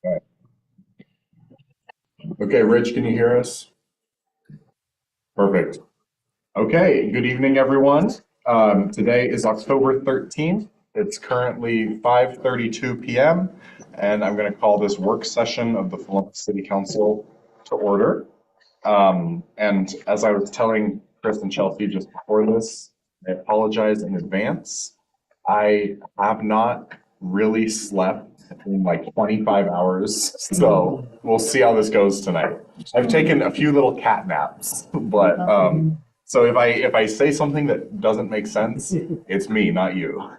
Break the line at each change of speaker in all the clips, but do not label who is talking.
Okay, Okay, Rich, can you hear us? Perfect. Okay, good evening, everyone. Today is October 13th. It's currently 5:32 p.m., and I'm going to call this work session of the Philamathoregon City Council to order. And as I was telling Chris and Chelsea just before this, I apologize in advance. I have not really slept in like 25 hours, so we'll see how this goes tonight. I've taken a few little cat naps, but so if I say something that doesn't make sense, it's me, not you.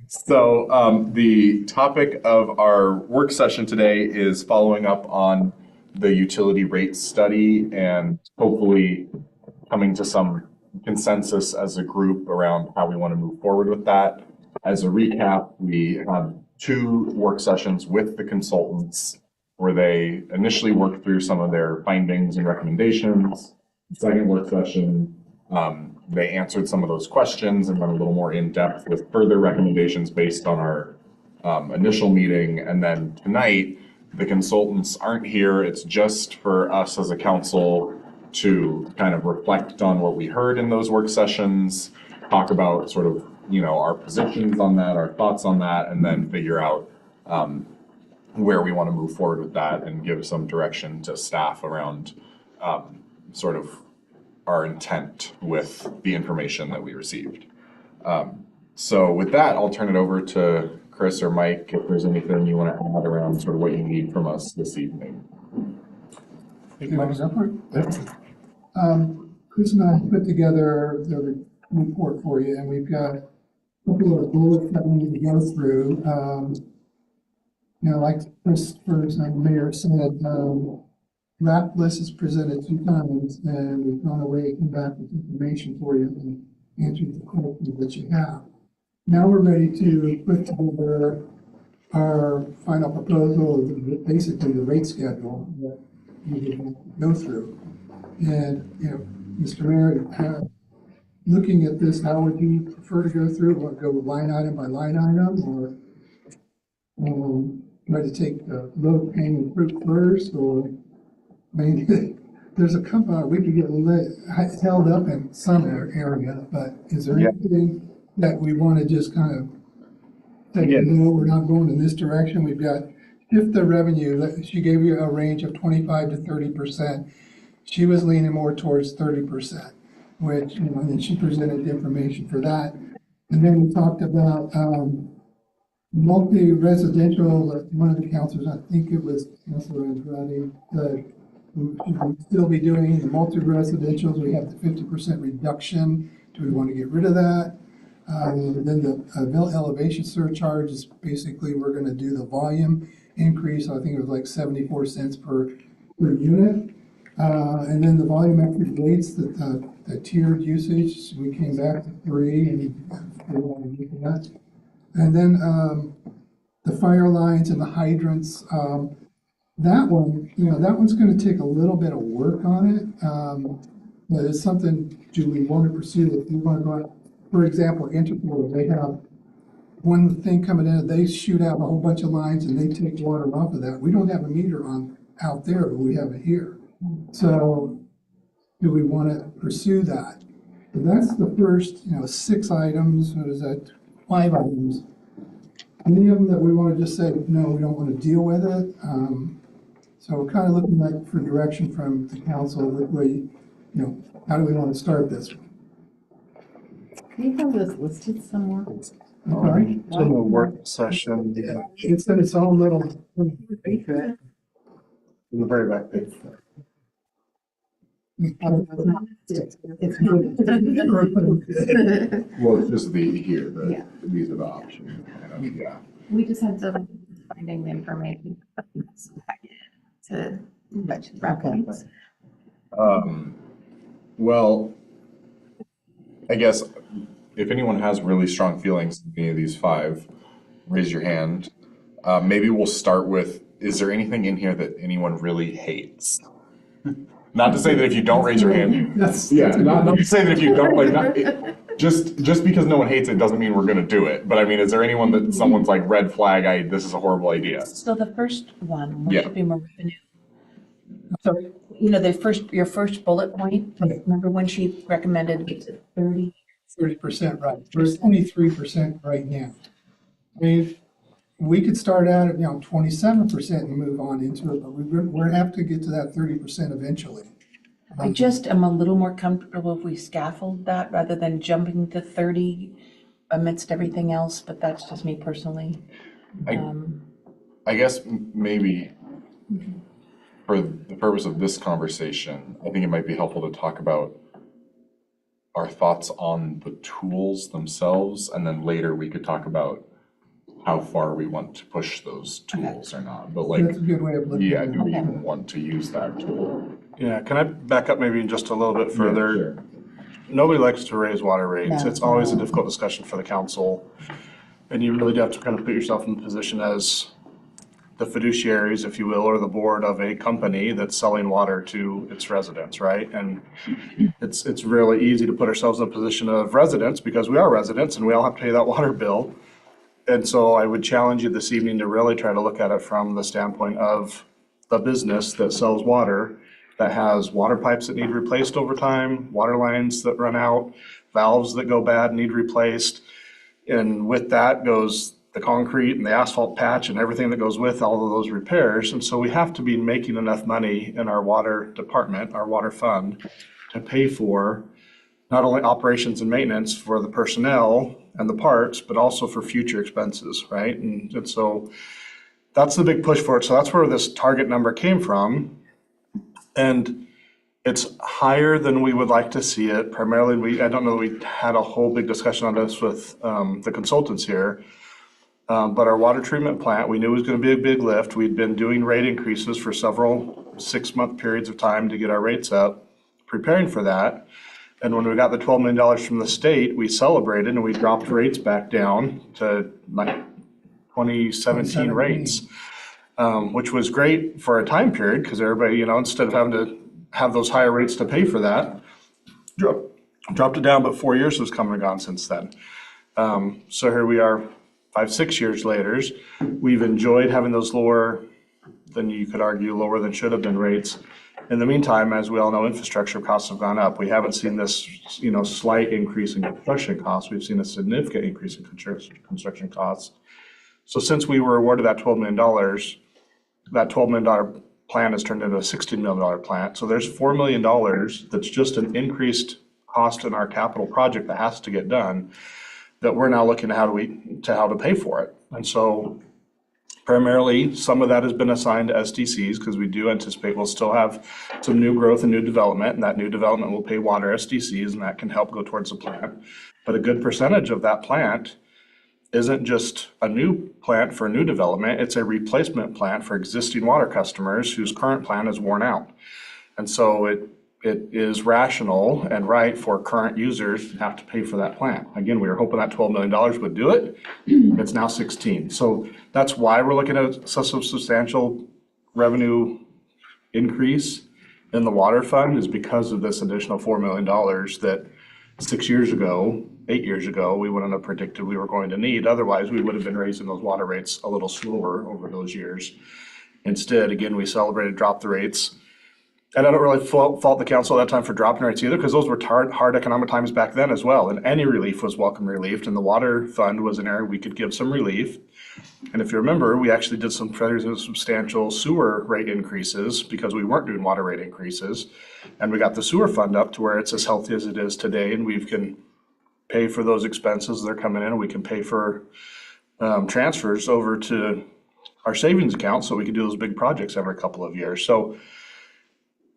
So the topic of our work session today is following up on the utility rate study and hopefully coming to some consensus as a group around how we want to move forward with that. As a recap, we had two work sessions with the consultants where they initially worked through some of their findings and recommendations. The second work session, they answered some of those questions and went a little more in depth with further recommendations based on our initial meeting. And then tonight, the consultants aren't here. It's just for us as a council to kind of reflect on what we heard in those work sessions, talk about sort of, our positions on that, our thoughts on that, and then figure out where we want to move forward with that and give some direction to staff around sort of our intent with the information that we received. So with that, I'll turn it over to Chris or Mike if there's anything you want to add around sort of what you need from us this evening.
Chris and I put together the report for you, and we've got a couple of bullets that we need to go through. Like Chris first and the mayor said, draft list is presented 2 times, and we've gone away and come back with information for you and answered the questions that you have. Now we're ready to put together our final proposal, basically the rate schedule that we will go through. And, Mr. Mayor, looking at this, how would you prefer to go through? Want to go line item by line item, or try to take the low hanging fruit first? Or, I mean, there's a couple, we could get held up in some area, but is there anything that we want to just kind of say, no, we're not going in this direction? We've got shift the revenue. She gave you a range of 25 to 30%. She was leaning more towards 30%, which, and then she presented information for that. And then we talked about multi-residential. One of the councilors, I think it was Councilor Andrade, we should still be doing the multi-residentials. We have the 50% reduction. Do we want to get rid of that? Then the mill elevation surcharge is basically, we're going to do the volume increase. I think it was like 74 cents per unit. And then the volumetric rates, the tiered usage, we came back to 3, and we want to do that. And then the fire lines and the hydrants, that one, that one's going to take a little bit of work on it. But it's something, do we want to pursue it? We want to go out, for example, Interpol, they have one thing coming in, they shoot out a whole bunch of lines and they take water off of that. We don't have a meter on out there, but we have it here. So do we want to pursue that? So that's the first, 6 items. What is that? 5 items. Any of them that we want to just say, no, we don't want to deal with it. So we're kind of looking like for direction from the council. How do we want to start this?
Can you have this listed somewhere?
Okay.
It's in the work session. Yeah.
It's in its own little.
In the very back page.
Well, it's just these are the options. Yeah.
We just had to finding the information to reference.
Well, I guess if anyone has really strong feelings in any of these 5, raise your hand. Maybe we'll start with, is there anything in here that anyone really hates? Not to say that if you don't raise your hand, not to say that if you don't, just because no one hates it doesn't mean we're gonna do it. But I mean, is there anyone that someone's like red flag, this is a horrible idea?
So the first one,
Yeah.
there should be more revenue.
Sorry?
You know, your first bullet point,
Right.
remember when she recommended 30?
30%, right. We're at 23% right now. I mean, we could start out at, 27% and move on into it, but we're have to get to that 30% eventually.
I just am a little more comfortable if we scaffold that rather than jumping to 30 amidst everything else, but that's just me personally.
I guess maybe for the purpose of this conversation, I think it might be helpful to talk about our thoughts on the tools themselves, and then later we could talk about how far we want to push those tools or not. But like,
That's a good way of looking
yeah,
at
do we
it.
even want to use that tool?
Yeah, can I back up maybe just a little bit further?
Sure.
Nobody likes to raise water rates.
No.
It's always a difficult discussion for the council. And you really do have to kind of put yourself in the position as the fiduciaries, if you will, or the board of a company that's selling water to its residents, right? And it's really easy to put ourselves in a position of residents because we are residents and we all have to pay that water bill. And so I would challenge you this evening to really try to look at it from the standpoint of the business that sells water, that has water pipes that need replaced over time, water lines that run out, valves that go bad, need replaced. And with that goes the concrete and the asphalt patch and everything that goes with all of those repairs. And so we have to be making enough money in our water department, our water fund, to pay for not only operations and maintenance for the personnel and the parts, but also for future expenses, right? And so that's the big push for it. So that's where this target number came from. And it's higher than we would like to see it. Primarily, I don't know that we had a whole big discussion on this with the consultants here. But our water treatment plant, we knew it was going to be a big lift. We'd been doing rate increases for several 6-month periods of time to get our rates up, preparing for that. And when we got the $12 million from the state, we celebrated and we dropped rates back down to like 2017 rates, which was great for a time period because everybody, instead of having to have those higher rates to pay for that, dropped it down, but 4 years has come and gone since then. So here we are 5-6 years later. We've enjoyed having those lower than you could argue, lower than should have been rates. In the meantime, as we all know, infrastructure costs have gone up. We haven't seen this, slight increase in construction costs. We've seen a significant increase in construction costs. So since we were awarded that $12 million, that $12 million plan has turned into a $16 million plant. So there's $4 million that's just an increased cost in our capital project that has to get done, that we're now looking at how to pay for it. And so primarily, some of that has been assigned to SDCs because we do anticipate we'll still have some new growth and new development, and that new development will pay water SDCs, and that can help go towards the plant. But a good percentage of that plant isn't just a new plant for new development, it's a replacement plant for existing water customers whose current plant is worn out. And so it is rational and right for current users to have to pay for that plant. Again, we were hoping that $12 million would do it. It's now 16. So that's why we're looking at such a substantial revenue increase in the water fund, is because of this additional $4 million that 6 years ago, 8 years ago, we wouldn't have predicted we were going to need. Otherwise, we would have been raising those water rates a little slower over those years. Instead, again, we celebrated, dropped the rates. And I don't really fault the council at that time for dropping rates either, because those were hard economic times back then as well. And any relief was welcome relief. And the water fund was an area we could give some relief. And if you remember, we actually did some fairly substantial sewer rate increases because we weren't doing water rate increases. And we got the sewer fund up to where it's as healthy as it is today. And we can pay for those expenses that are coming in. And we can pay for transfers over to our savings account so we can do those big projects every couple of years. So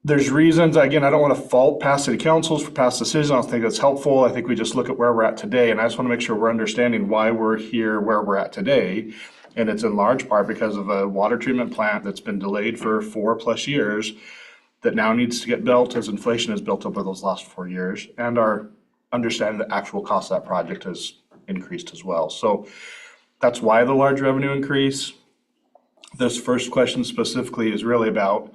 there's reasons, again, I don't want to fault past city councils for past decisions. I don't think that's helpful. I think we just look at where we're at today. And I just want to make sure we're understanding why we're here, where we're at today. And it's in large part because of a water treatment plant that's been delayed for 4+ years that now needs to get built as inflation has built up over those last 4 years. And our understanding the actual cost of that project has increased as well. So that's why the large revenue increase. This first question specifically is really about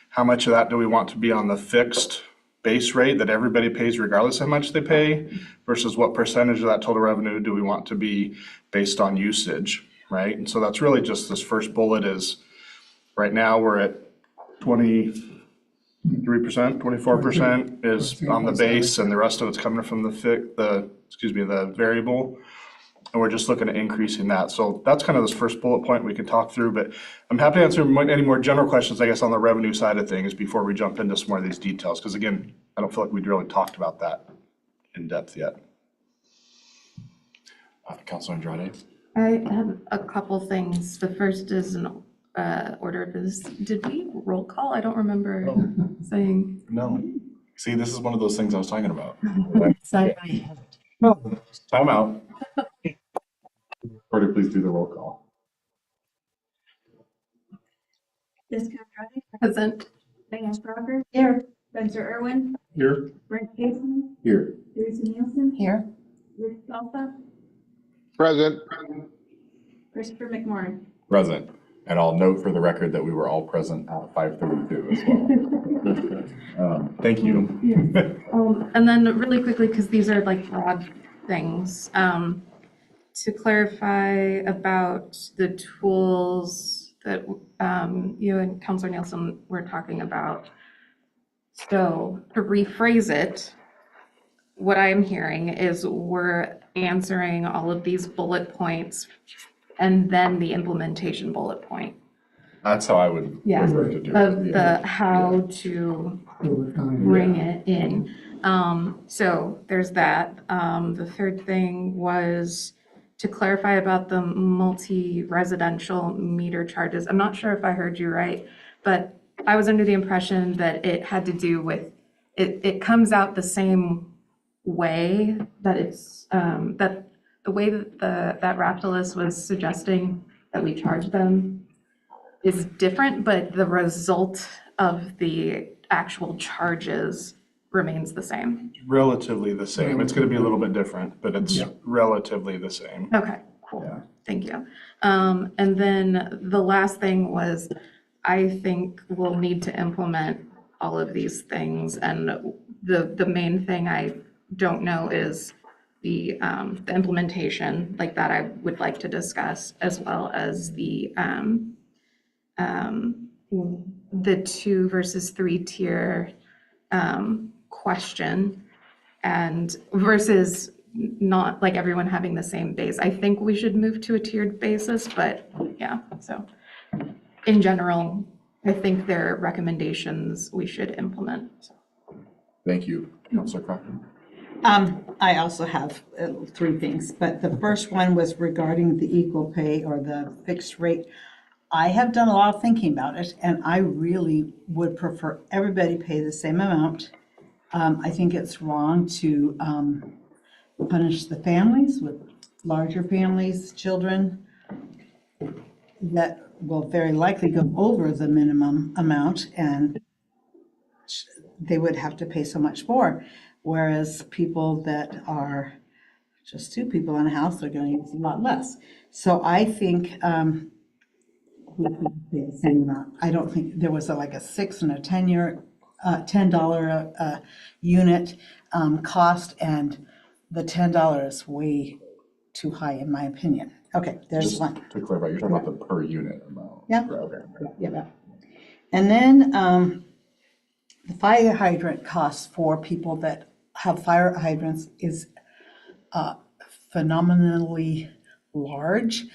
how much of that do we want to be on the fixed base rate that everybody pays regardless of how much they pay versus what percentage of that total revenue do we want to be based on usage, right? And so that's really just this first bullet is, right now we're at 23%, 24% is on the base and the rest of it's coming from the variable. And we're just looking at increasing that. So that's kind of this first bullet point we can talk through, but I'm happy to answer any more general questions, I guess, on the revenue side of things before we jump into some more of these details. Because again, I don't feel like we'd really talked about that in depth yet.
Councilor Andrade?
I have a couple things. The first is an order of business. Did we roll call? I don't remember saying.
No. See, this is one of those things I was talking about.
No.
Time out. Recorder, please do the roll call.
Jessica Andrade,
Present.
Diane Brocker. Here. Spencer Irwin,
Here.
Brent Hazen,
Here.
Teresa Nielsen,
Here.
Rick Salsa,
Present.
Christopher McMorrin.
Present. And I'll note for the record that we were all present at 5:32 as well. Thank you.
And then really quickly, because these are like broad things, to clarify about the tools that you and Councilor Nielsen were talking about. So to rephrase it, what I'm hearing is we're answering all of these bullet points and then the implementation bullet point.
That's how I would
Yeah,
prefer to do it.
of
Yeah.
the how to
Over time.
bring it in. So there's that. The third thing was to clarify about the multi-residential meter charges. I'm not sure if I heard you right, but I was under the impression that it had to do with, it comes out the same way that it's, that the way that that Raptalus was suggesting that we charge them is different, but the result of the actual charges remains the same.
Relatively the same. It's going to be a little bit different, but it's
Yeah.
relatively the same.
Okay, cool.
Yeah.
Thank you. And then the last thing was, I think we'll need to implement all of these things. And the main thing I don't know is the implementation, like that I would like to discuss, as well as the 2 versus 3 tier question, and versus not like everyone having the same base. I think we should move to a tiered basis, but yeah, so in general, I think there are recommendations we should implement.
Thank you, Councilor Crocker.
I also have 3 things, but the first one was regarding the equal pay or the fixed rate. I have done a lot of thinking about it, and I really would prefer everybody pay the same amount. I think it's wrong to punish the families with larger families, children that will very likely go over the minimum amount, and they would have to pay so much more. Whereas people that are just 2 people in a house are going to use a lot less. So I think we could pay the same amount. I don't think there was like a 6 and a $10 unit cost, and the $10 is way too high in my opinion. Okay, there's
Just
one.
to clarify, you're talking about the per unit amount.
Yeah.
Okay.
Yeah. And then the fire hydrant cost for people that have fire hydrants is phenomenally large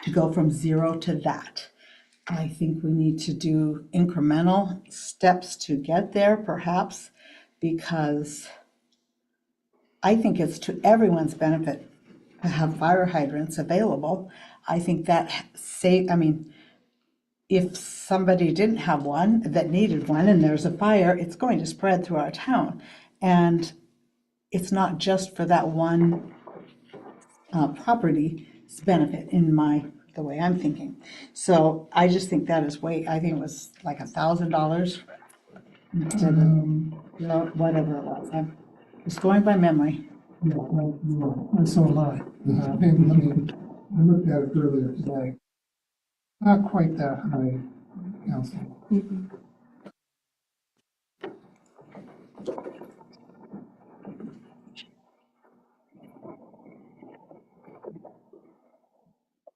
to go from 0 to that. I think we need to do incremental steps to get there, perhaps, because I think it's to everyone's benefit to have fire hydrants available. I think that if somebody didn't have one that needed one and there's a fire, it's going to spread through our town. And it's not just for that one property's benefit the way I'm thinking. So I just think that is I think it was like $1,000 instead of whatever it was. I'm just going by memory.
Yeah, well, and so am I. And I looked at it earlier today. Not quite that high, Council.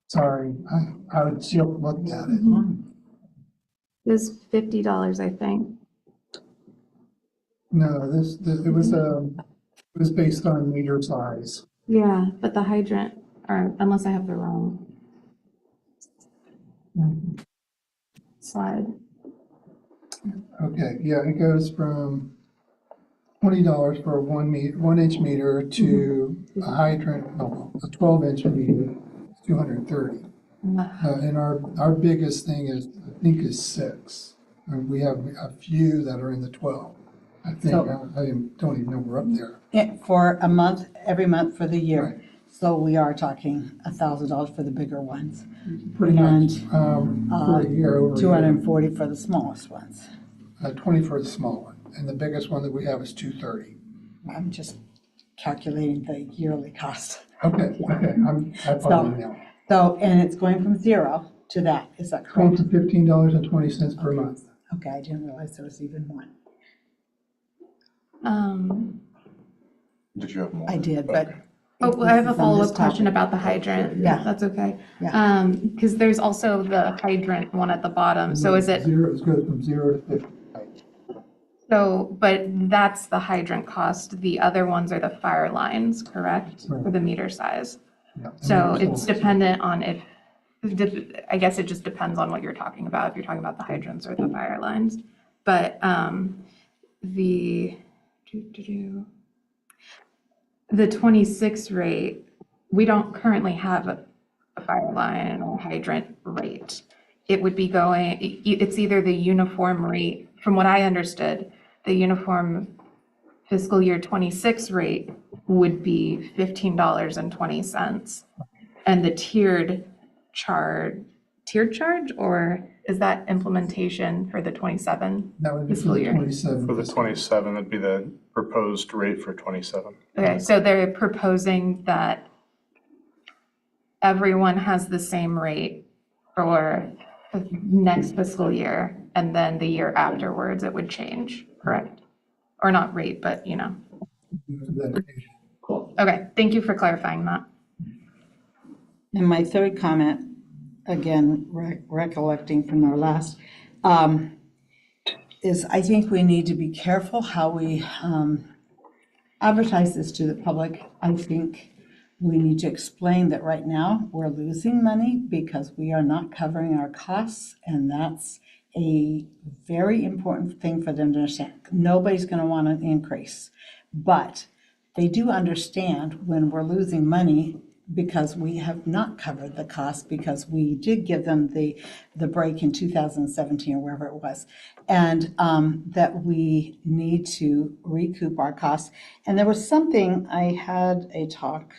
Sorry, I just looked at it.
It was $50, I think.
No, it was based on meter size.
Yeah, but the hydrant, or unless I have the wrong slide.
Okay, yeah, it goes from $20 for a 1 inch meter to a hydrant, no, a 12-inch meter, $230. And our biggest thing is, I think, is 6. And we have a few that are in the 12. I think,
So-
I don't even know we're up there.
For a month, every month for the year.
Right.
So we are talking $1,000 for the bigger ones.
Pretty much,
And,
for a year, over a year.
240 for the smallest ones.
20 for the small one, and the biggest one that we have is 230.
I'm just calculating the yearly cost.
Okay, I follow you now.
So, and it's going from 0 to that, is that
Going
correct?
to $15.20 per month.
Okay, I didn't realize there was even one.
Did you have more?
I did, but.
Oh, well, I have a
this is on this
follow-up question
topic.
about the hydrant.
Yeah.
That's okay.
Yeah.
Because there's also the hydrant one at the bottom. So is it,
Zero, it goes from 0 to 50.
so, but that's the hydrant cost. The other ones are the fire lines, correct?
Right.
For the meter size.
Yeah.
So it's dependent on if, I guess it just depends on what you're talking about, if you're talking about the hydrants or the fire lines. But the, the 26 rate, we don't currently have a fire line or hydrant rate. It would be going, it's either the uniform rate, from what I understood, the uniform fiscal year 26 rate would be $15.20. And the tiered charge, or is that implementation for the 27
That would be for
fiscal
the
year?
27.
For the 27, that'd be the proposed rate for 27.
Okay, so they're proposing that everyone has the same rate for the next fiscal year, and then the year afterwards it would change, correct? Or not rate, but, okay, thank you for clarifying that.
And my third comment, again, recollecting from our last, is I think we need to be careful how we advertise this to the public. I think we need to explain that right now we're losing money because we are not covering our costs, and that's a very important thing for them to understand. Nobody's going to want an increase, but they do understand when we're losing money because we have not covered the cost, because we did give them the break in 2017 or wherever it was, and that we need to recoup our costs. And there was something, I had a talk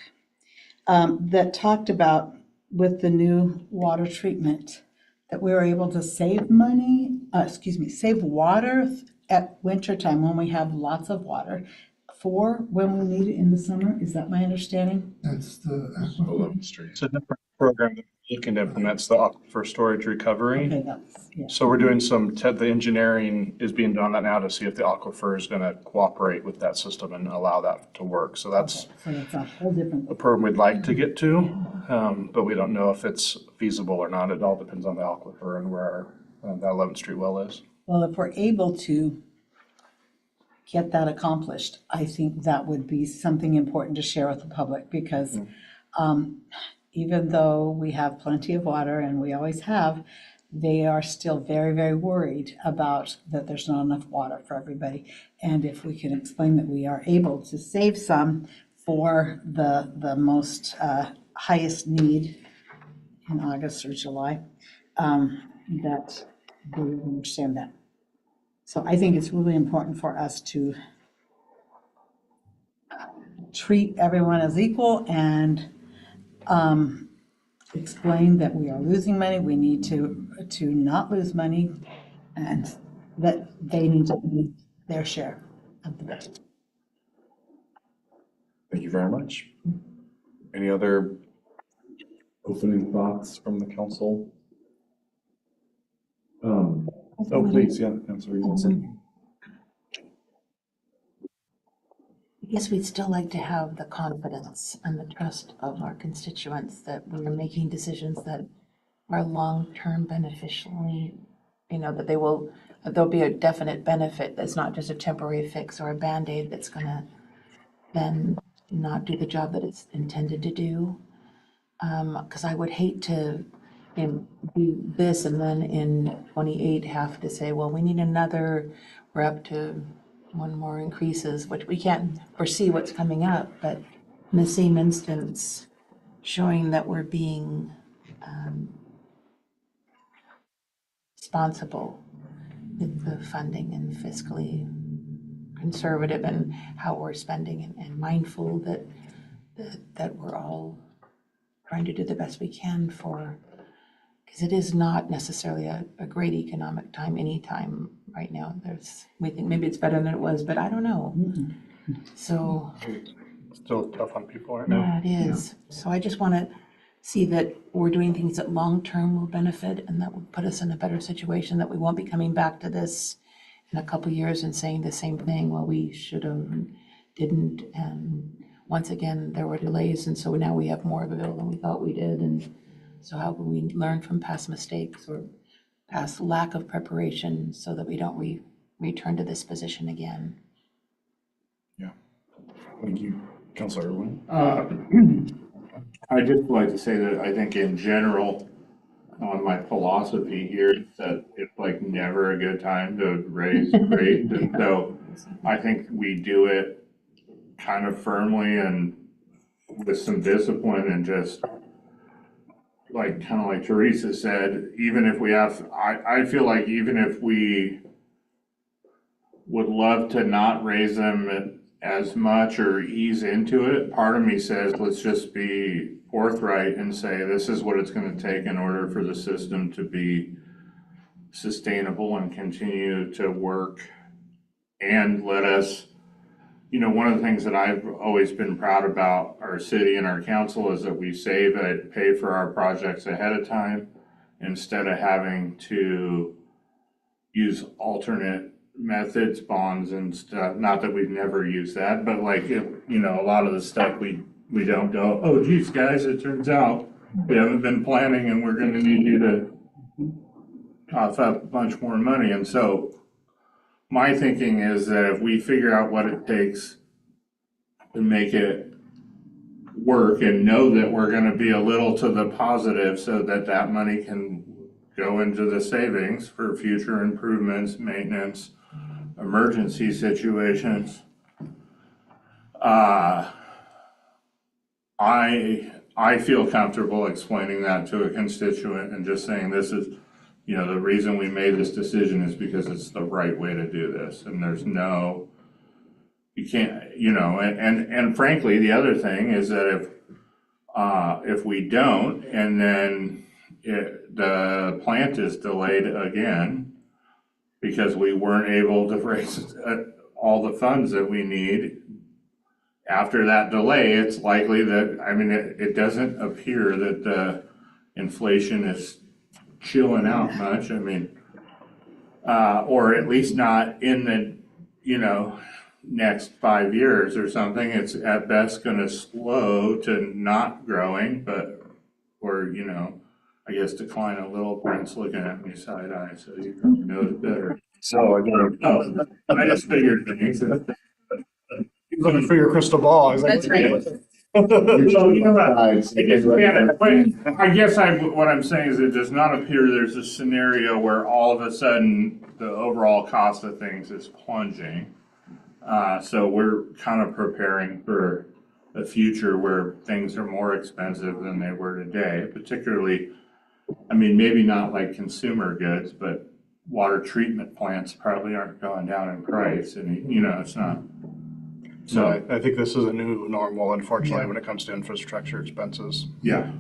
that talked about with the new water treatment, that we were able to save money, save water at winter time when we have lots of water for when we need it in the summer. Is that my understanding?
That's the.
11th Street.
It's a different program that we're looking to implement, the aquifer storage recovery.
Okay, that's, yeah.
So we're doing the engineering is being done on that now to see if the aquifer is going to cooperate with that system and allow that to work. So that's
So that's a whole different.
a program we'd like to get to, but we don't know if it's feasible or not. It all depends on the aquifer and where that 11th Street well is.
Well, if we're able to get that accomplished, I think that would be something important to share with the public, because even though we have plenty of water, and we always have, they are still very, very worried about that there's not enough water for everybody. And if we can explain that we are able to save some for the most highest need in August or July, that they will understand that. So I think it's really important for us to treat everyone as equal and explain that we are losing money. We need to not lose money, and that they need to meet their share of the budget.
Thank you very much. Any other opening thoughts from the council? Oh, please, yeah, Councilor Evenson.
guess we'd still like to have the confidence and the trust of our constituents that we're making decisions that are long-term beneficially, that there'll be a definite benefit that's not just a temporary fix or a Band-Aid that's gonna then not do the job that it's intended to do. Because I would hate to do this and then in 28 have to say, well, we need another, we're up to one more increases, which we can't foresee what's coming up, but in the same instance, showing that we're being responsible with the funding and fiscally conservative and how we're spending and mindful that we're all trying to do the best we can for, because it is not necessarily a great economic time anytime right now. We think maybe it's better than it was, but I don't know. So,
Still tough on people right now.
yeah, it is. So I just want to see that we're doing things that long-term will benefit and that will put us in a better situation, that we won't be coming back to this in a couple years and saying the same thing, well, we should have and didn't. And once again, there were delays, and so now we have more of a bill than we thought we did. And so how can we learn from past mistakes or past lack of preparation so that we don't return to this position again?
Thank you, Councilor Irwin.
I'd just like to say that I think in general, on my philosophy here, is that it's like never a good time to raise rates. And so I think we do it kind of firmly and with some discipline and just like, kind of like Teresa said, even if we have, I feel like even if we would love to not raise them as much or ease into it, part of me says, let's just be forthright and say, this is what it's gonna take in order for the system to be sustainable and continue to work. And let us, one of the things that I've always been proud about our city and our council is that we save and pay for our projects ahead of time instead of having to use alternate methods, bonds and stuff. Not that we've never used that, but like, a lot of the stuff we don't go, oh geez, guys, it turns out we haven't been planning and we're gonna need you to cough up a bunch more money. And so my thinking is that if we figure out what it takes to make it work and know that we're gonna be a little to the positive so that that money can go into the savings for future improvements, maintenance, emergency situations. I feel comfortable explaining that to a constituent and just saying this is, the reason we made this decision is because it's the right way to do this. And there's you can't, and frankly, the other thing is that if we don't, and then the plant is delayed again, because we weren't able to raise all the funds that we need. After that delay, it's likely that, it doesn't appear that the inflation is chilling out much. Or at least not in the, next 5 years or something. It's at best gonna slow to not growing, or, I guess decline a little. Brent's looking at me side eye, so you probably know it better.
So
I just figured things.
He's looking for your crystal ball. He's like,
That's right.
I guess what I'm saying is it does not appear there's a scenario where all of a sudden the overall cost of things is plunging. So we're kind of preparing for a future where things are more expensive than they were today, particularly, maybe not like consumer goods, but water treatment plants probably aren't going down in price, and it's not.
So I think this is a new normal, unfortunately, when it comes to infrastructure expenses.
Yeah.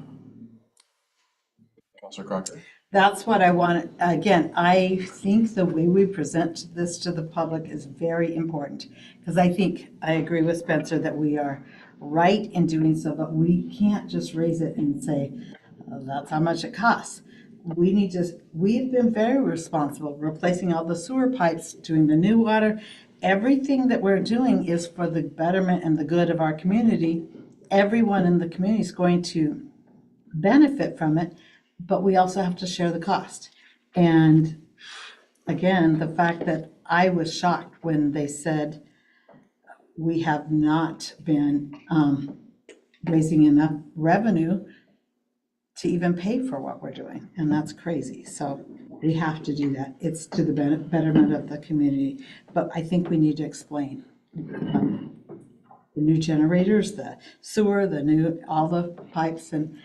Councilor Crocker.
That's what I want. Again, I think the way we present this to the public is very important, because I agree with Spencer that we are right in doing so, but we can't just raise it and say, oh, that's how much it costs. We've been very responsible, replacing all the sewer pipes, doing the new water, everything that we're doing is for the betterment and the good of our community. Everyone in the community is going to benefit from it, but we also have to share the cost. And again, the fact that I was shocked when they said we have not been raising enough revenue to even pay for what we're doing, and that's crazy. So we have to do that. It's to the betterment of the community, but I think we need to explain. The new generators, the sewer, all the pipes, and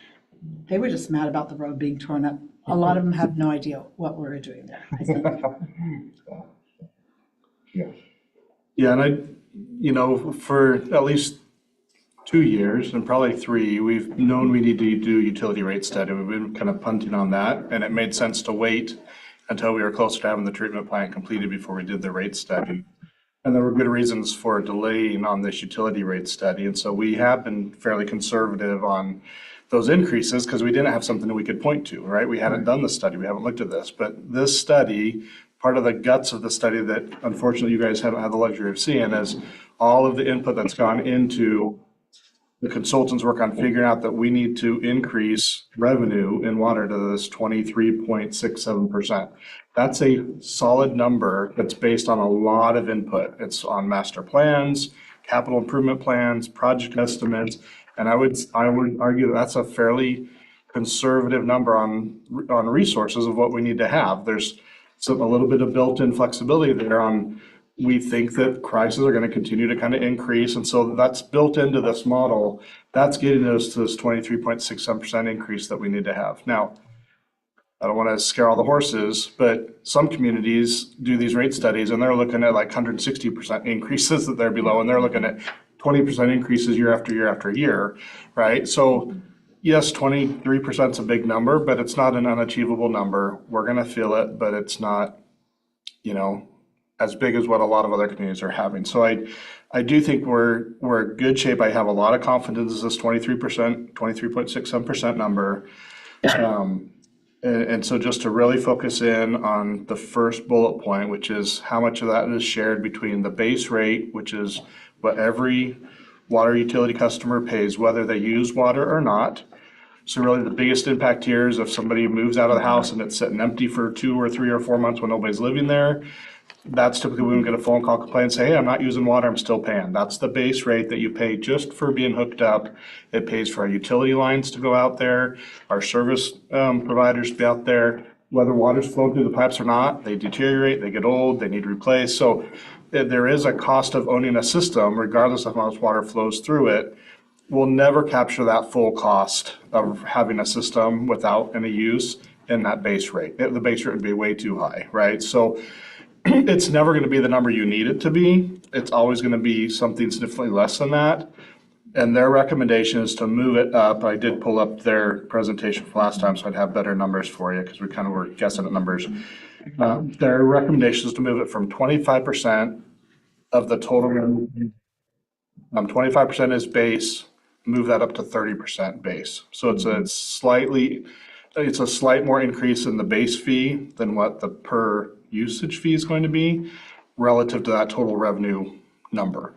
they were just mad about the road being torn up. A lot of them have no idea what we're doing there, I think.
Yeah, and for at least 2 years and probably 3, we've known we need to do utility rate study. We've been kind of punting on that, and it made sense to wait until we were closer to having the treatment plan completed before we did the rate study. And there were good reasons for delaying on this utility rate study. And so we have been fairly conservative on those increases because we didn't have something that we could point to, right? We hadn't done the study. We haven't looked at this. But this study, part of the guts of the study that unfortunately you guys haven't had the luxury of seeing is all of the input that's gone into the consultants' work on figuring out that we need to increase revenue in water to this 23.67%. That's a solid number that's based on a lot of input. It's on master plans, capital improvement plans, project estimates, and I would argue that that's a fairly conservative number on resources of what we need to have. There's a little bit of built-in flexibility there on, we think that prices are going to continue to kind of increase. And so that's built into this model. That's getting us to this 23.67% increase that we need to have. Now, I don't want to scare all the horses, but some communities do these rate studies and they're looking at like 160% increases that they're below, and they're looking at 20% increases year after year after year, right? So yes, 23% is a big number, but it's not an unachievable number. We're going to feel it, but it's not, as big as what a lot of other communities are having. So I do think we're in good shape. I have a lot of confidence in this 23.67% number. And so just to really focus in on the first bullet point, which is how much of that is shared between the base rate, which is what every water utility customer pays, whether they use water or not. So really the biggest impact here is if somebody moves out of the house and it's sitting empty for 2 or 3 or 4 months when nobody's living there. That's typically when we get a phone call complaint and say, hey, I'm not using water, I'm still paying. That's the base rate that you pay just for being hooked up. It pays for our utility lines to go out there, our service providers to be out there. Whether water's flowing through the pipes or not, they deteriorate, they get old, they need replaced. So there is a cost of owning a system, regardless of how much water flows through it. We'll never capture that full cost of having a system without any use in that base rate. The base rate would be way too high, right? So it's never going to be the number you need it to be. It's always going to be something significantly less than that. And their recommendation is to move it up. I did pull up their presentation from last time, so I'd have better numbers for you because we kind of were guessing at numbers. Their recommendation is to move it from 25% of the total revenue. 25% is base, move that up to 30% base. So it's a slight more increase in the base fee than what the per usage fee is going to be relative to that total revenue number.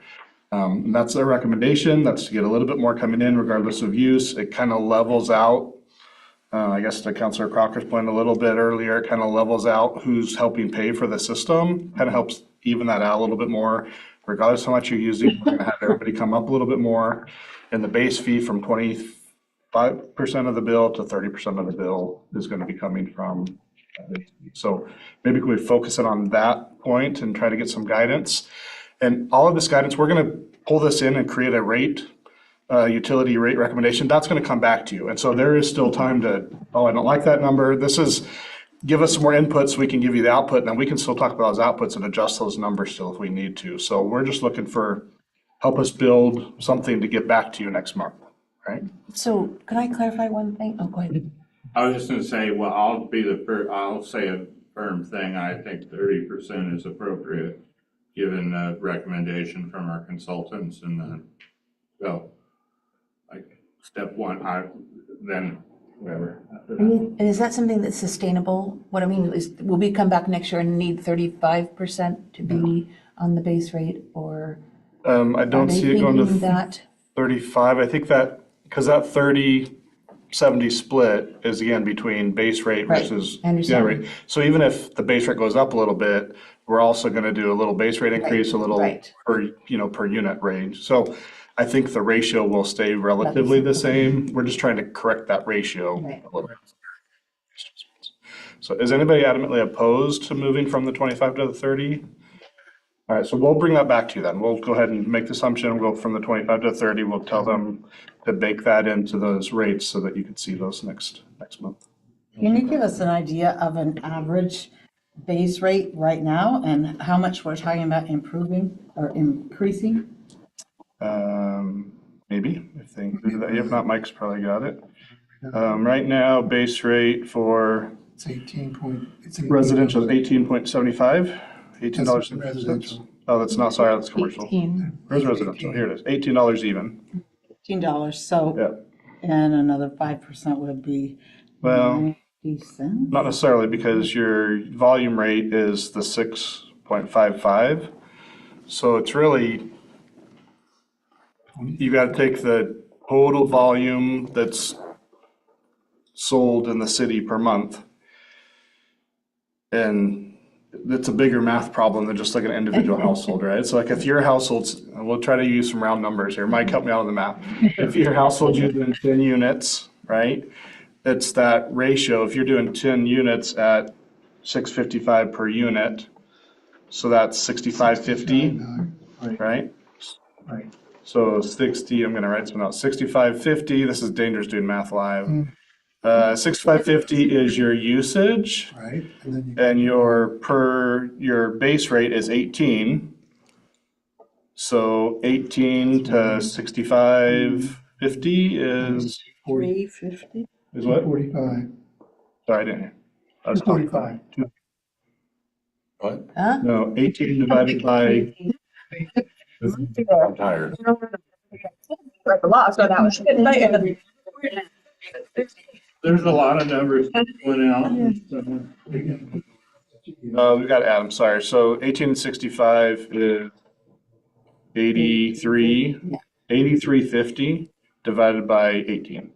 And that's their recommendation. That's to get a little bit more coming in regardless of use. It kind of levels out. I guess to Councilor Crocker's point a little bit earlier, it kind of levels out who's helping pay for the system. Kind of helps even that out a little bit more. Regardless of how much you're using, we're going to have everybody come up a little bit more. And the base fee from 25% of the bill to 30% of the bill is going to be coming from. So maybe we focus it on that point and try to get some guidance. And all of this guidance, we're going to pull this in and create a rate, utility rate recommendation. That's going to come back to you. And so there is still time to, I don't like that number. Give us some more input so we can give you the output, and then we can still talk about those outputs and adjust those numbers still if we need to. So we're just looking for help us build something to get back to you next month, right?
So can I clarify one thing? Oh, go ahead.
I was just gonna say, well, I'll say a firm thing. I think 30% is appropriate, given the recommendation from our consultants, and then, like step one, then whatever.
And is that something that's sustainable? What I mean is, will we come back next year and need 35% to be on the base rate, or
I
are
don't
they
see it going to
thinking that?
35. I think that, because that 30-70 split is again between base rate
Right,
versus
I understand.
unit rate. So even if the base rate goes up a little bit, we're also going to do a little base rate increase, a little
right.
per, per unit range. So I think the ratio will stay relatively the same. We're just trying to correct that ratio
Right.
a little bit. So is anybody adamantly opposed to moving from the 25 to the 30? All right, so we'll bring that back to you then. We'll go ahead and make the assumption, we'll go from the 25 to 30. We'll tell them to bake that into those rates so that you can see those next month.
Can you give us an idea of an average base rate right now and how much we're talking about improving or increasing?
Maybe, if they included that. If not, Mike's probably got it. Right now, base rate for
It's 18.
residential is 18.75, $18.
Residential.
Oh, that's not, sorry, that's commercial.
18.
Where's residential? Here it is, $18 even.
$18, so,
Yeah,
and another 5% would be
well,
90 cents?
not necessarily, because your volume rate is the 6.55. So it's really, you got to take the total volume that's sold in the city per month. And it's a bigger math problem than just like an individual household, right? So like if your household's, we'll try to use some round numbers here. Mike, help me out on the math. If your household's using 10 units, right? It's that ratio. If you're doing 10 units at 655 per unit, so that's 6550, right?
Right.
So 60, I'm gonna write some out, 6550, this is dangerous doing math live. 6550 is your usage,
Right, and then
and your base rate is 18. So 18 to 6550 is
350?
what?
45.
Sorry, I didn't hear. I was talking.
45.
What?
Huh?
No, 18 divided by,
I'm tired.
Like the law, so that was.
There's a lot of numbers going out.
we got Adam, sorry. So 1865 is 8350 divided by 18.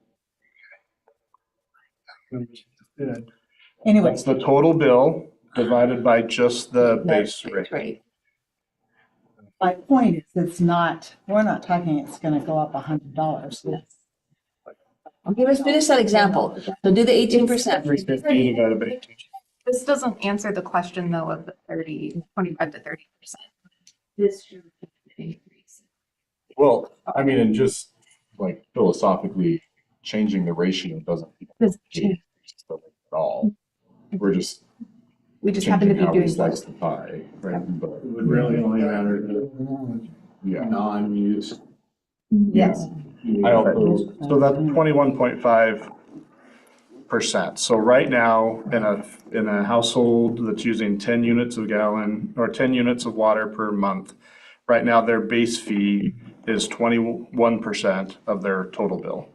Anyway,
That's the total bill divided by just the base
That's
rate.
right.
my point is, it's not, we're not talking it's gonna go up $100.
Okay, let's finish that example. So do the 18%.
350 divided by 18.
This doesn't answer the question though of the 25 to 30%. This should increase.
Well, I mean, and just like philosophically, changing the ratio doesn't change the rate at all. We're just
We just happen to
changing
be
how we
doing
slice
both.
the pie, right?
It
But,
would really only matter the
yeah.
non-used.
Yes.
I also,
So that's 21.5%. So right now, in a household that's using 10 units of gallon or 10 units of water per month, right now their base fee is 21% of their total bill.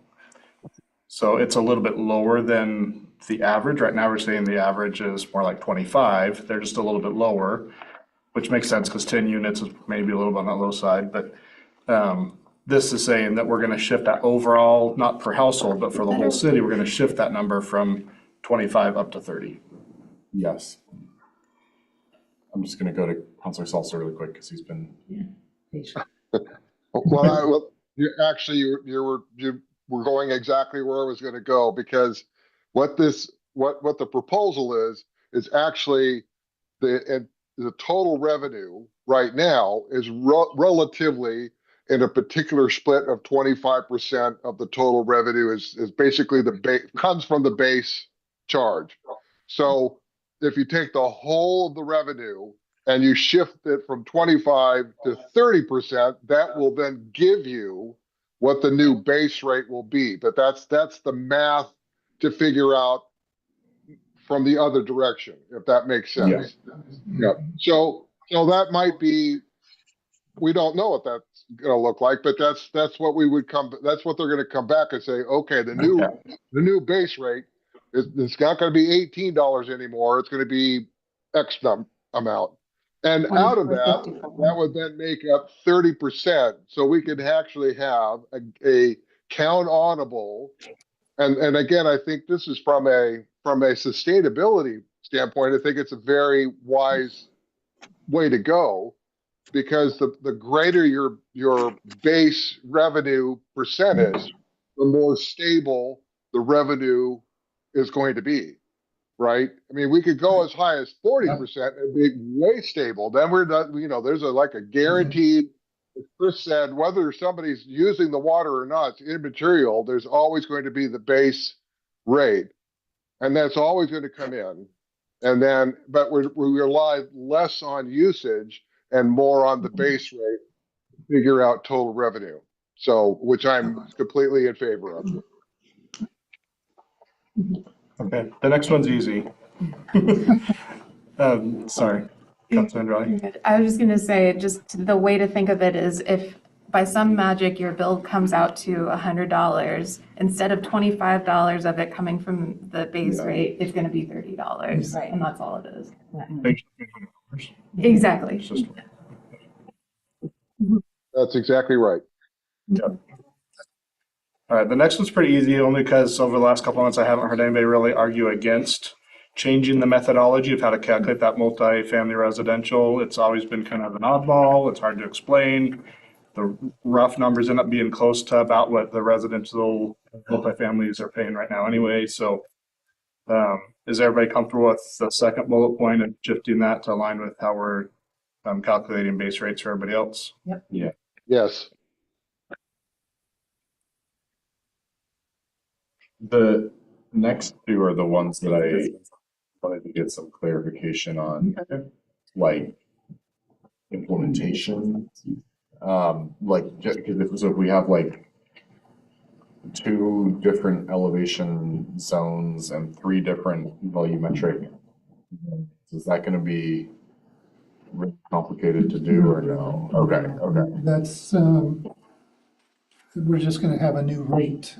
So it's a little bit lower than the average. Right now, we're saying the average is more like 25. They're just a little bit lower, which makes sense because 10 units is maybe a little bit on the low side. But this is saying that we're going to shift that overall, not per household, but for the whole city, we're going to shift that number from 25 up to 30.
Yes. I'm just gonna go to Counselor Salsa really quick because he's been.
Well, you actually, you were going exactly where I was gonna go, because what the proposal is actually the total revenue right now is relatively in a particular split of 25% of the total revenue is basically comes from the base charge. So if you take the whole of the revenue and you shift it from 25 to 30%, that will then give you what the new base rate will be. But that's the math to figure out from the other direction, if that makes sense. Yeah. So that might be, we don't know what that's gonna look like, but that's what that's what they're gonna come back and say, okay, the new base rate it's not gonna be $18 anymore, it's gonna be X amount. And out of that,
24.54.
that would then make up 30%. So we could actually have a count onable. And again, I think this is from a sustainability standpoint, I think it's a very wise way to go, because the greater your base revenue percentage, the more stable the revenue is going to be, right? I mean, we could go as high as 40% and be way stable. Then we're not, there's like a guaranteed, as Chris said, whether somebody's using the water or not, it's immaterial. There's always going to be the base rate, and that's always going to come in. And then, but we rely less on usage and more on the base rate to figure out total revenue. So, which I'm completely in favor of.
Okay, the next one's easy. Sorry, Councilman Andrade.
I was just gonna say, just the way to think of it is if by some magic your bill comes out to $100, instead of $25 of it coming from the base rate, it's gonna be $30.
Right.
And that's all it is.
Thank
Exactly.
It's just-
That's exactly right.
Yep. All right, the next one's pretty easy, only because over the last couple of months, I haven't heard anybody really argue against changing the methodology of how to calculate that multifamily residential. It's always been kind of an oddball. It's hard to explain. The rough numbers end up being close to about what the residential multifamilies are paying right now anyway. So is everybody comfortable with the second bullet point and shifting that to align with how we're calculating base rates for everybody else?
Yes.
The next two are the ones that I wanted to get some clarification on, like implementation. Because if we have like 2 different elevation zones and 3 different volumetric, is that going to be really complicated to do or no? Okay.
That's, we're just gonna have a new rate,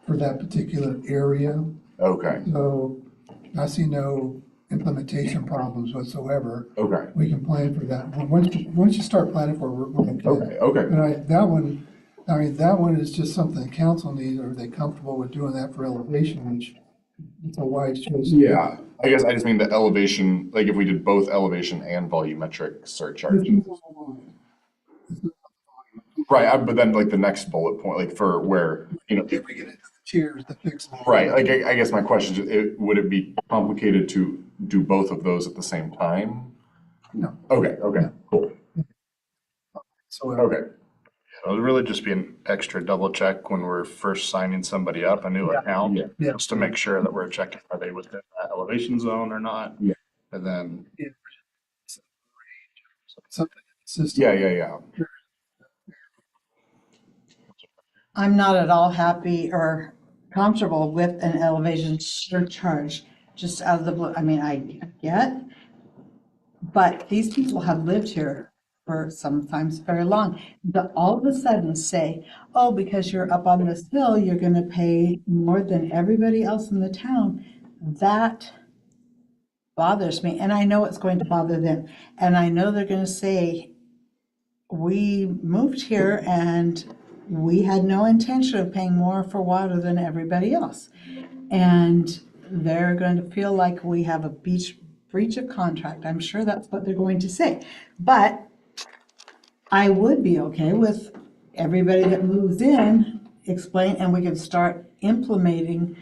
for that particular area.
Okay.
So I see no implementation problems whatsoever.
Okay.
We can plan for that. Once you start planning for it, we're okay.
Okay.
But that one is just something the council needs. Are they comfortable with doing that for elevation, which it's a wise choice.
Yeah. I guess I just mean the elevation, like if we did both elevation and volumetric surcharges. Right, but then like the next bullet point, like for where,
If we get into the tiers, the fixed.
right, like I guess my question is, would it be complicated to do both of those at the same time?
No.
Okay, cool.
So,
Okay,
It would really just be an extra double check when we're first signing somebody up a new account,
Yeah.
just to make sure that we're checking, are they within that elevation zone or not?
Yeah.
And then,
something consistent.
yeah.
I'm not at all happy or comfortable with an elevation surcharge just out of the blue. I mean, I get, but these people have lived here for sometimes very long. To all of a sudden say, oh, because you're up on this hill, you're gonna pay more than everybody else in the town. That bothers me, and I know it's going to bother them. And I know they're gonna say, we moved here and we had no intention of paying more for water than everybody else. And they're going to feel like we have a breach of contract. I'm sure that's what they're going to say. But I would be okay with everybody that moves in explain, and we can start implementing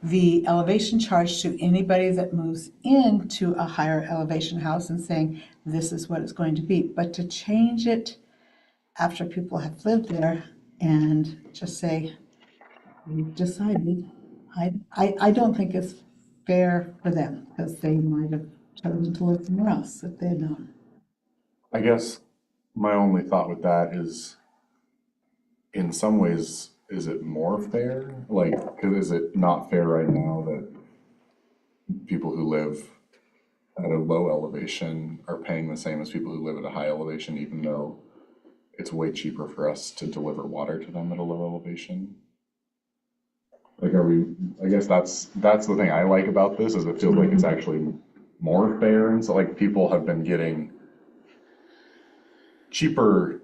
the elevation charge to anybody that moves into a higher elevation house and saying, this is what it's going to be. But to change it after people have lived there and just say, we've decided, I don't think it's fair for them, because they might have chosen to live somewhere else if they had known.
I guess my only thought with that is, in some ways, is it more fair? Like, 'cause is it not fair right now that people who live at a low elevation are paying the same as people who live at a high elevation, even though it's way cheaper for us to deliver water to them at a low elevation? Like, I guess that's the thing I like about this, is it feels like it's actually more fair, and so like people have been getting cheaper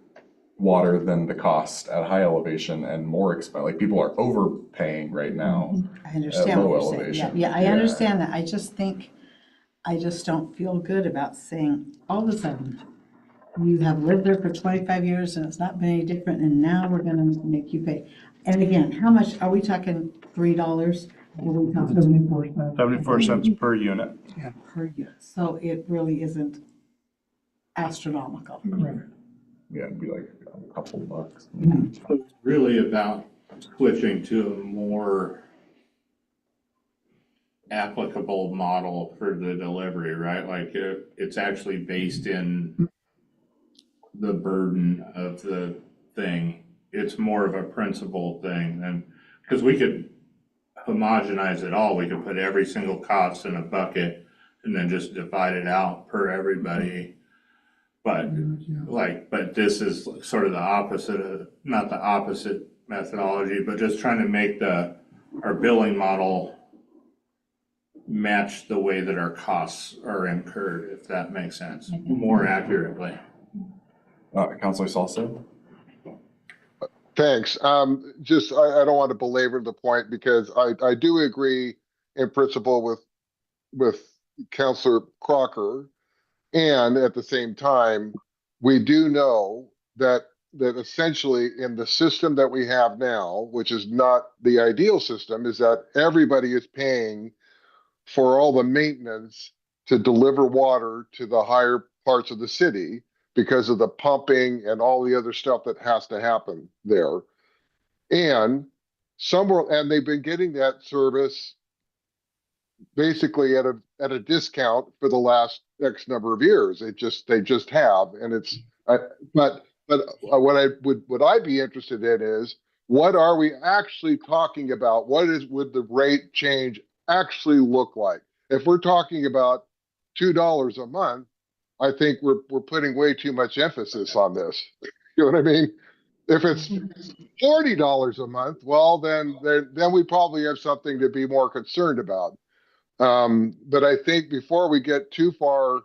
water than the cost at high elevation and more expensive. Like people are overpaying right now
I
at
understand
low
what you're saying. Yeah,
elevation.
yeah, I understand that. I just think, I just don't feel good about saying all of a sudden, you have lived there for 25 years and it's not been any different, and now we're gonna make you pay. And again, how much, are we talking $3? Are we talking
74 cents.
74 cents per unit.
per unit? So it really isn't astronomical.
Right.
Yeah, it'd be like a couple bucks.
So it's really about switching to a more applicable model for the delivery, right? Like it's actually based in the burden of the thing. It's more of a principle thing than, because we could homogenize it all. We could put every single cost in a bucket and then just divide it out per everybody. But but this is sort of the opposite of, not the opposite methodology, but just trying to make our billing model match the way that our costs are incurred, if that makes sense, more accurately.
Counselor Salsa?
Thanks. Just, I don't want to belabor the point because I do agree in principle with Counselor Crocker. And at the same time, we do know that essentially in the system that we have now, which is not the ideal system, is that everybody is paying for all the maintenance to deliver water to the higher parts of the city because of the pumping and all the other stuff that has to happen there. And they've been getting that service basically at a discount for the last X number of years. They just have, and it's but what I'd be interested in is what are we actually talking about? Would the rate change actually look like? If we're talking about $2 a month, I think we're putting way too much emphasis on this. You know what I mean? If it's $40 a month, well, then we probably have something to be more concerned about. But I think before we get too far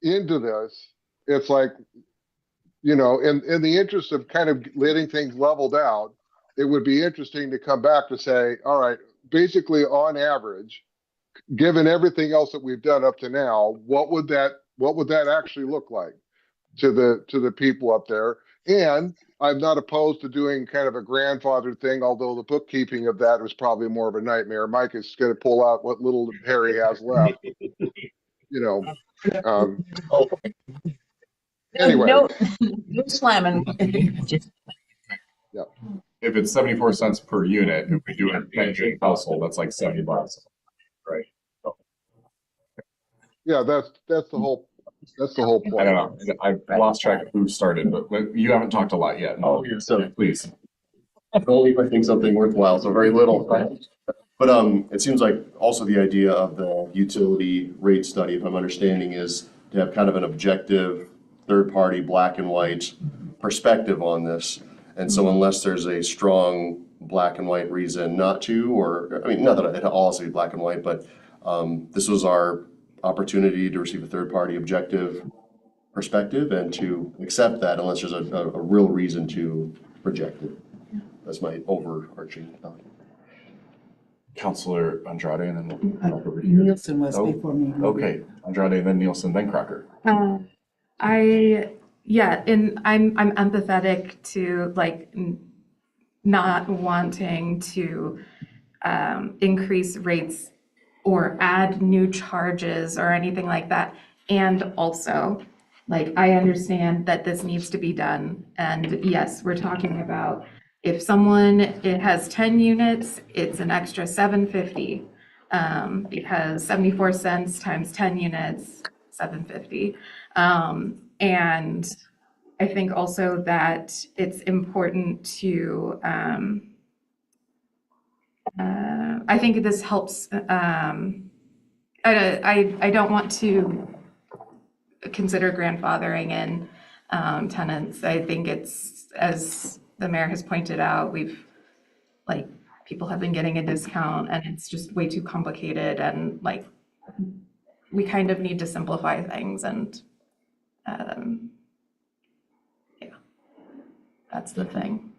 into this, it's like, in the interest of kind of letting things leveled out, it would be interesting to come back to say, all right, basically on average, given everything else that we've done up to now, what would that actually look like to the people up there? And I'm not opposed to doing kind of a grandfather thing, although the bookkeeping of that was probably more of a nightmare. Mike is going to pull out what little Harry has left, you know. Anyway,
No, no slamming. Just
yeah,
If it's 74 cents per unit, if we do a 10-unit household, that's like $70, right?
yeah, that's the whole
I
point.
don't know. I've lost track of who started, but you haven't talked a lot yet.
Oh, yeah, so
Please.
only if I think something worthwhile, so very little. But it seems like also the idea of the utility rate study, if I'm understanding, is to have kind of an objective, third-party, black and white perspective on this. And so unless there's a strong black and white reason not to, or, I mean, not that it all has to be black and white, but this was our opportunity to receive a third-party objective perspective and to accept that unless there's a real reason to reject it. That's my overarching thought.
Counselor Andrade and then we'll come over here.
Nielsen was before me.
Okay, Andrade, then Nielsen, then Crocker.
And I'm empathetic to like not wanting to increase rates or add new charges or anything like that. And also, like, I understand that this needs to be done. And yes, we're talking about if someone, it has 10 units, it's an extra $7.50. Because 74 cents times 10 units, $7.50. And I think also that it's important to, I think this helps, I don't want to consider grandfathering in tenants. I think it's, as the mayor has pointed out, people have been getting a discount and it's just way too complicated and like we kind of need to simplify things and, yeah, that's the thing.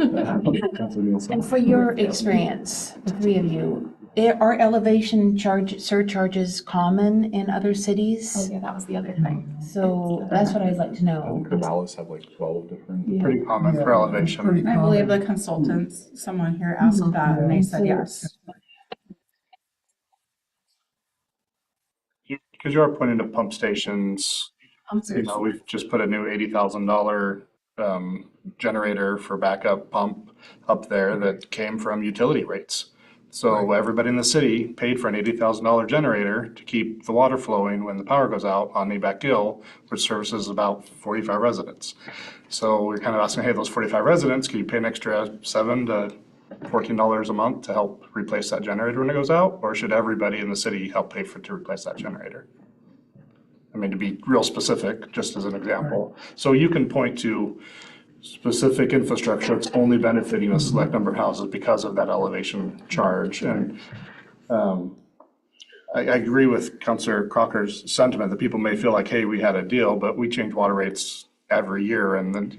And for your experience, the three of you, are elevation surcharges common in other
Oh,
cities?
yeah, that was the other thing.
So that's what I'd like to know.
Caballos have like 12 different.
Pretty common for
Yeah, it's pretty
elevation.
I believe
common.
the consultants, someone here asked that and they said yes.
Because you are pointing to pump stations, we've just put a new $80,000 generator for backup pump up there that came from utility rates. So everybody in the city paid for an $80,000 generator to keep the water flowing when the power goes out on Neback Gill, which services about 45 residents. So we're kind of asking, hey, those 45 residents, can you pay an extra $7 to $14 a month to help replace that generator when it goes out? Or should everybody in the city help pay to replace that generator? I mean, to be real specific, just as an example. So you can point to specific infrastructure that's only benefiting a select number of houses because of that elevation charge. And I agree with Councilor Crocker's sentiment that people may feel like, hey, we had a deal, but we change water rates every year. And then,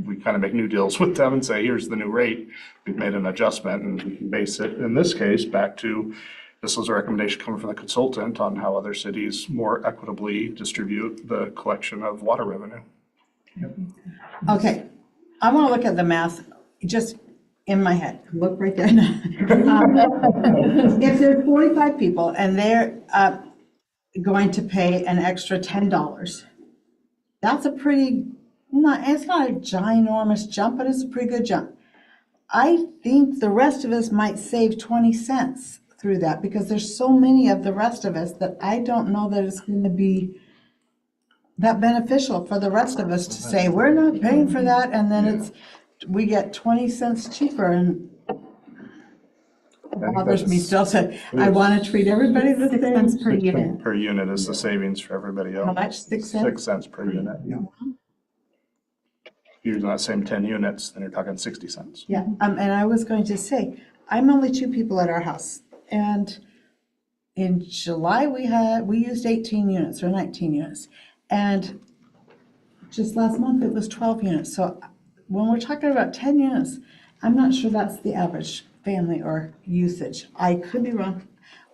we kind of make new deals with them and say, here's the new rate. We've made an adjustment and we can base it, in this case, back to, this was a recommendation coming from the consultant on how other cities more equitably distribute the collection of water revenue.
Okay, I want to look at the math just in my head. Look right there now. If there's 45 people and they're going to pay an extra $10, that's a pretty, it's not a ginormous jump, but it's a pretty good jump. I think the rest of us might save 20 cents through that because there's so many of the rest of us that I don't know that it's going to be that beneficial for the rest of us to say, we're not paying for that, and then we get 20 cents cheaper, and it bothers me still to, I want to treat everybody the same.
6 cents per unit.
Per unit is the savings for everybody else.
How much, 6 cents?
6 cents per unit. Using that same 10 units, then you're talking 60 cents.
Yeah, and I was going to say, I'm only 2 people at our house, and in July, we used 18 units or 19 units. And just last month, it was 12 units. So when we're talking about 10 units, I'm not sure that's the average family or usage. I could be wrong.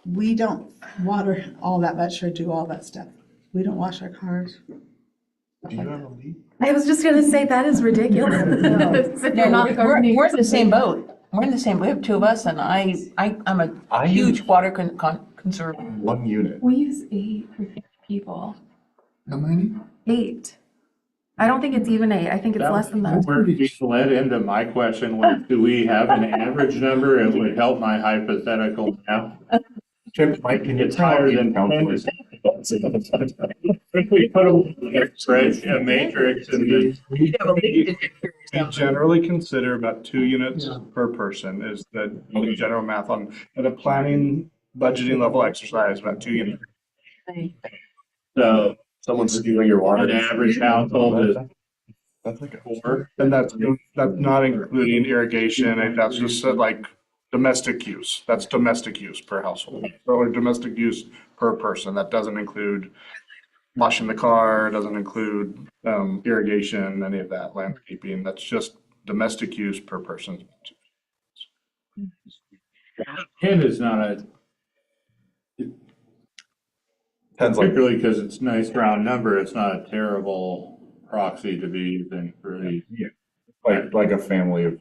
We don't water all that much or do all that stuff. We don't wash our cars.
Do you have a leak?
I was just gonna say, that is ridiculous. You're not gardening.
We're in the same boat. We're in the same, we have 2 of us and I'm a huge water conservator.
1 unit.
We use 8 for 50 people.
How many?
8. I don't think it's even 8. I think it's less than that.
Where you led into my question was, do we have an average number? It would help my hypothetical math.
Mike, can you
It's higher than 10. If we put a matrix and
We generally consider about 2 units per person is the general math on, at a planning, budgeting level exercise, about 2 units.
so
Someone's stealing your water.
an average household is
That's like
4.
And that's not including irrigation, and that's just like domestic use. That's domestic use per household, or domestic use per person. That doesn't include washing the car, doesn't include irrigation, any of that, landscaping. That's just domestic use per person.
10 is not a,
Depends like
particularly because it's a nice round number, it's not a terrible proxy to be using for the.
like a family of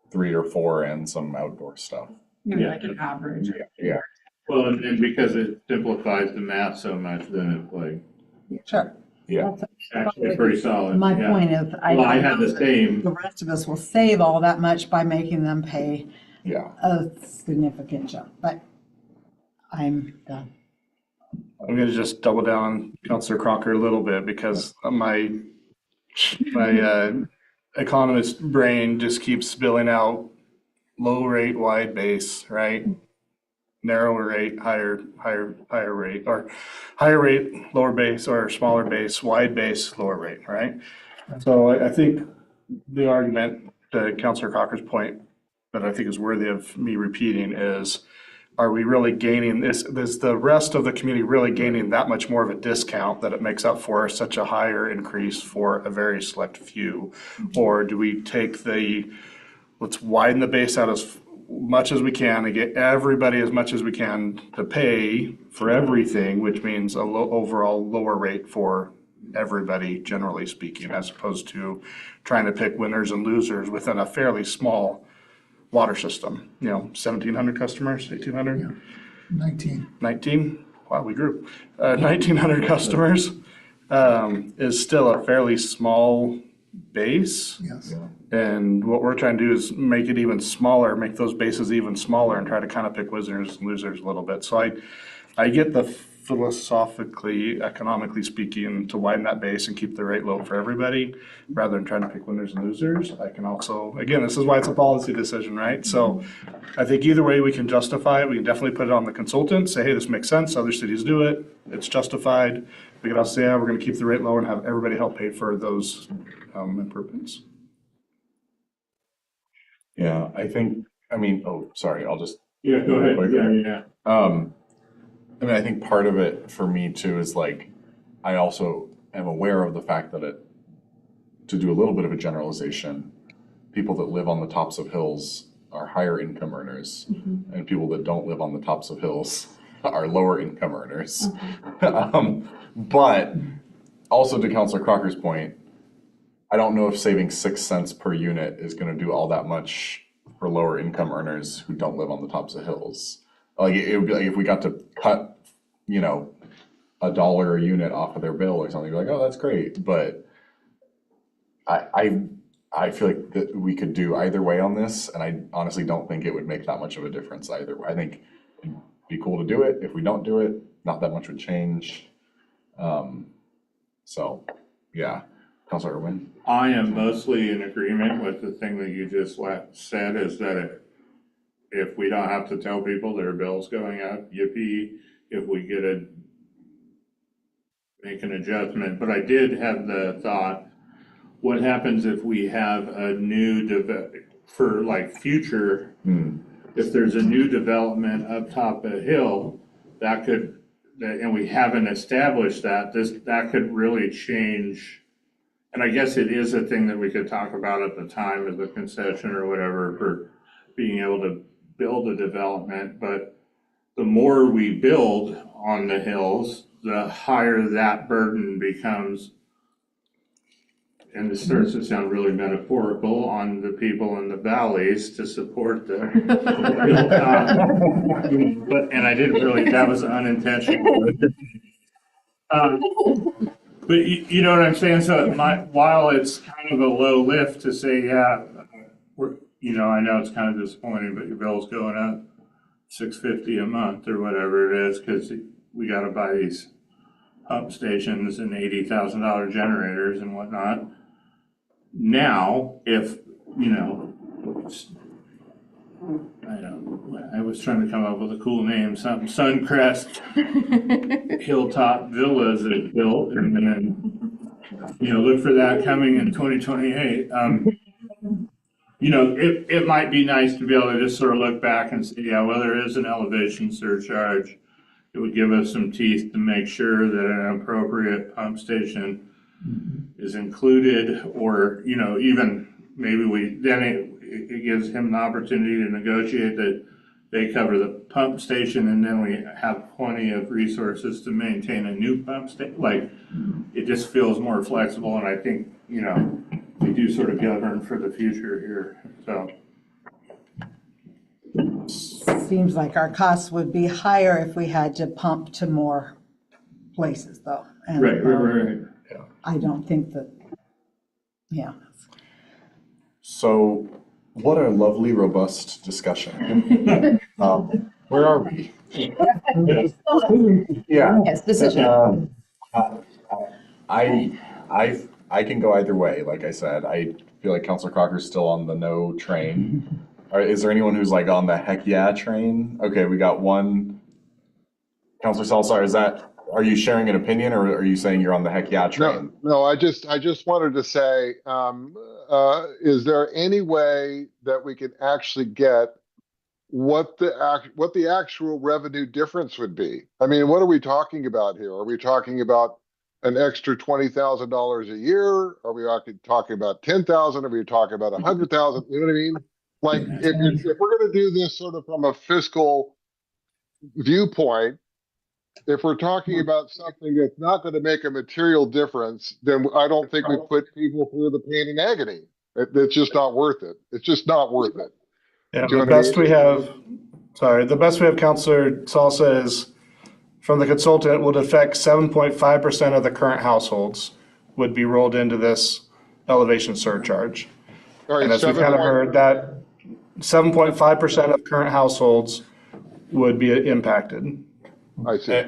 3 or 4 and some outdoor stuff.
Maybe like an average.
Yeah.
Well, and because it simplifies the math so much, then it's like
Sure.
Yeah.
actually pretty solid.
My
yeah.
point is,
Well, I had the same,
the rest of us will save all that much by making them pay
Yeah.
a significant jump, but I'm done.
I'm gonna just double down on Councilor Crocker a little bit because my economist brain just keeps spilling out low rate, wide base, right? Narrower rate, higher rate, or higher rate, lower base, or smaller base, wide base, lower rate, right? So I think the argument to Councilor Crocker's point that I think is worthy of me repeating is are we really gaining, is the rest of the community really gaining that much more of a discount that it makes up for such a higher increase for a very select few? Or do we take let's widen the base out as much as we can and get everybody as much as we can to pay for everything, which means a overall lower rate for everybody, generally speaking, as opposed to trying to pick winners and losers within a fairly small water system, 1,700 customers, 1,800?
19.
19? Wow, we grew. 1,900 customers is still a fairly small base.
Yes.
And what we're trying to do is make it even smaller, make those bases even smaller and try to kind of pick winners and losers a little bit. So I get the philosophically, economically speaking, to widen that base and keep the rate low for everybody, rather than trying to pick winners and losers. I can also, again, this is why it's a policy decision, right? So I think either way we can justify it. We can definitely put it on the consultant, say, hey, this makes sense, other cities do it, it's justified. We can also say, yeah, we're gonna keep the rate low and have everybody help pay for those improvements.
Yeah, sorry, I'll just.
Yeah, go ahead. Yeah.
I think part of it for me too is like, I also am aware of the fact that to do a little bit of a generalization, people that live on the tops of hills are higher income earners, and people that don't live on the tops of hills are lower income earners. But also to Councilor Crocker's point, I don't know if saving 6 cents per unit is gonna do all that much for lower income earners who don't live on the tops of hills. Like, it would be like if we got to cut, $1 a unit off of their bill or something, you're like, oh, that's great. But I feel like that we could do either way on this, and I honestly don't think it would make that much of a difference either way. I think it'd be cool to do it. If we don't do it, not that much would change. So, yeah. Councilor Irwin?
I am mostly in agreement with the thing that you just said, is that if we don't have to tell people their bill's going up, yippee, if we make an adjustment. But I did have the thought, what happens if we have a new for like future, if there's a new development up top of a hill, and we haven't established that could really change. And I guess it is a thing that we could talk about at the time of the concession or whatever for being able to build a development. But the more we build on the hills, the higher that burden becomes. And it starts to sound really metaphorical on the people in the valleys to support the hilltop. And I didn't really, that was unintentional. But you know what I'm saying? So while it's kind of a low lift to say, yeah, I know it's kind of disappointing, but your bill's going up $650 a month or whatever it is, because we got to buy these pump stations and $80,000 generators and whatnot. Now, if, I was trying to come up with a cool name, something Suncrest Hilltop Villas that built, and then, look for that coming in 2028. It might be nice to be able to just sort of look back and say, yeah, well, there is an elevation surcharge. It would give us some teeth to make sure that an appropriate pump station is included, or, even maybe it gives him an opportunity to negotiate that they cover the pump station, and then we have plenty of resources to maintain a new pump station. Like, it just feels more flexible, and I think, we do sort of govern for the future here, so.
Seems like our costs would be higher if we had to pump to more places, though. And,
Right.
Yeah.
I don't think that, yeah.
So, what a lovely, robust discussion. Where are we? Yeah.
Yes, decision.
I can go either way. Like I said, I feel like Councilor Crocker's still on the no train. Is there anyone who's like on the heck yeah train? Okay, we got one. Councilor Salazar, are you sharing an opinion, or are you saying you're on the heck yeah train?
No, I just wanted to say, is there any way that we can actually get what the actual revenue difference would be. I mean, what are we talking about here? Are we talking about an extra $20,000 a year? Are we talking about 10,000? Are we talking about 100,000? You know what I mean? Like, if we're going to do this sort of from a fiscal viewpoint, if we're talking about something that's not going to make a material difference, then I don't think we put people through the pain and agony. It's just not worth it. It's just not worth it.
Yeah,
Do you
the
know what I
best
mean?
we have, sorry, the best we have, Counselor Salsa, is from the consultant would affect 7.5% of the current households would be rolled into this elevation surcharge.
All right,
And as we've
7
kind of
point,
heard, that 7.5% of current households would be impacted
I see.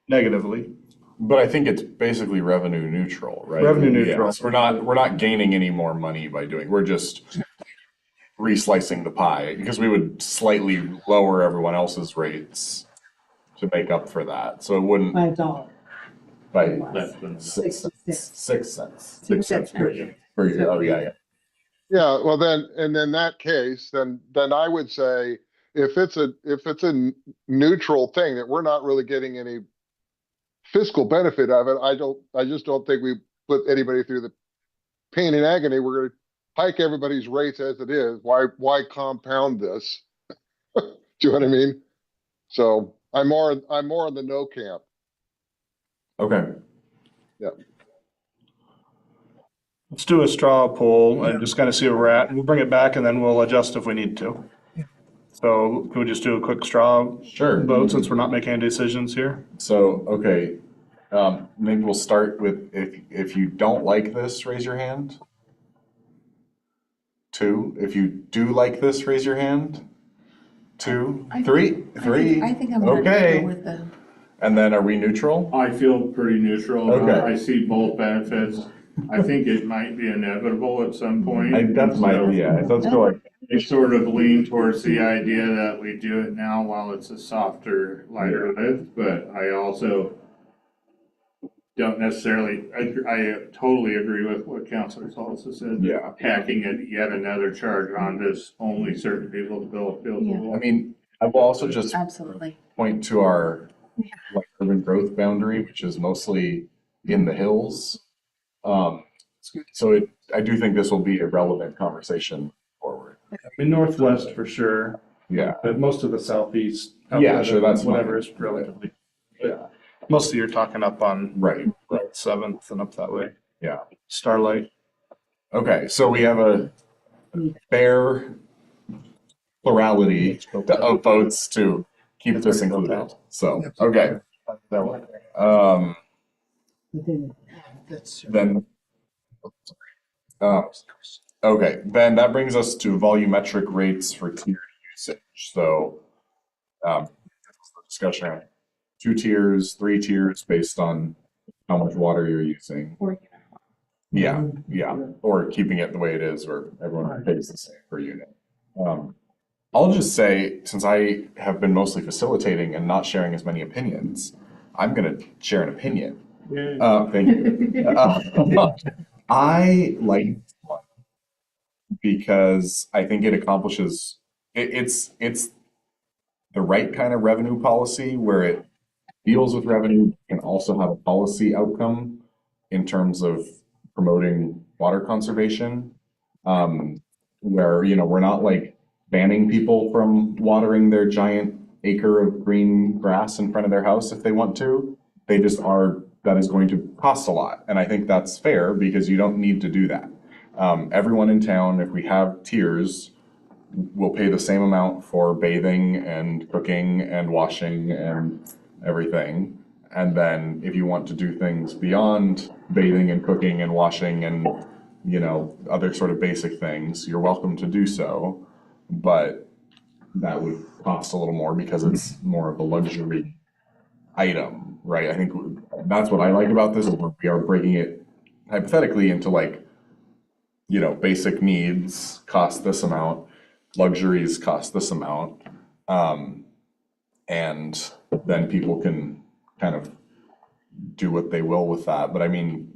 negatively.
But I think it's basically revenue neutral, right?
Revenue neutral.
Yes, we're not gaining any more money by doing, we're just reslicing the pie because we would slightly lower everyone else's rates to make up for that. So it wouldn't
$5.
by
Less than
six cents. 6 cents.
6 cents per year.
Per year. Oh, yeah, yeah.
Yeah, well then, and in that case, then I would say if it's a neutral thing that we're not really getting any fiscal benefit of it, I just don't think we put anybody through the pain and agony. We're going to hike everybody's rates as it is. Why compound this? Do you know what I mean? So I'm more in the no camp.
Okay.
Yeah.
Let's do a straw poll and just kind of see where we're at. We'll bring it back and then we'll adjust if we need to. So can we just do a quick straw
Sure.
vote since we're not making any decisions here?
So, okay, maybe we'll start with if you don't like this, raise your hand. 2. If you do like this, raise your hand. 2, 3, 3.
I think I'm gonna go
Okay.
with the,
And then are we neutral?
I feel pretty neutral.
Okay.
I see both benefits. I think it might be inevitable at some point.
That's my, yeah, it does feel like,
I sort of lean towards the idea that we do it now while it's a softer, lighter lift, but I also don't necessarily, I totally agree with what Councilor Salsa said.
Yeah.
Hacking it yet another charge on this, only certain people's bill feels a
Yeah.
little.
I mean, I will also just
absolutely.
point to our like urban growth boundary, which is mostly in the hills. So I do think this will be a relevant conversation forward.
I mean, northwest for sure,
Yeah.
but most of the southeast.
Yeah, sure, that's
whatever
fine.
is relatively.
Yeah.
Mostly you're talking up on
Right.
Seventh and up that way.
Yeah.
Starlight.
Okay, so we have a fair plurality of votes to keep this included. So, okay. Then, okay, then that brings us to volumetric rates for tiered usage. So, discussion on 2 tiers, 3 tiers based on how much water you're using. Yeah, yeah, or keeping it the way it is where everyone pays the same per unit. I'll just say, since I have been mostly facilitating and not sharing as many opinions, I'm going to share an opinion. Thank you. I like this one because I think it accomplishes, it's the right kind of revenue policy where it deals with revenue and also have a policy outcome in terms of promoting water conservation. Where, we're not like banning people from watering their giant acre of green grass in front of their house if they want to. They just are, that is going to cost a lot. And I think that's fair because you don't need to do that. Everyone in town, if we have tiers, will pay the same amount for bathing and cooking and washing and everything. And then if you want to do things beyond bathing and cooking and washing and, other sort of basic things, you're welcome to do so. But that would cost a little more because it's more of a luxury item, right? I think that's what I like about this is we are breaking it hypothetically into basic needs cost this amount, luxuries cost this amount, and then people can kind of do what they will with that. But I mean,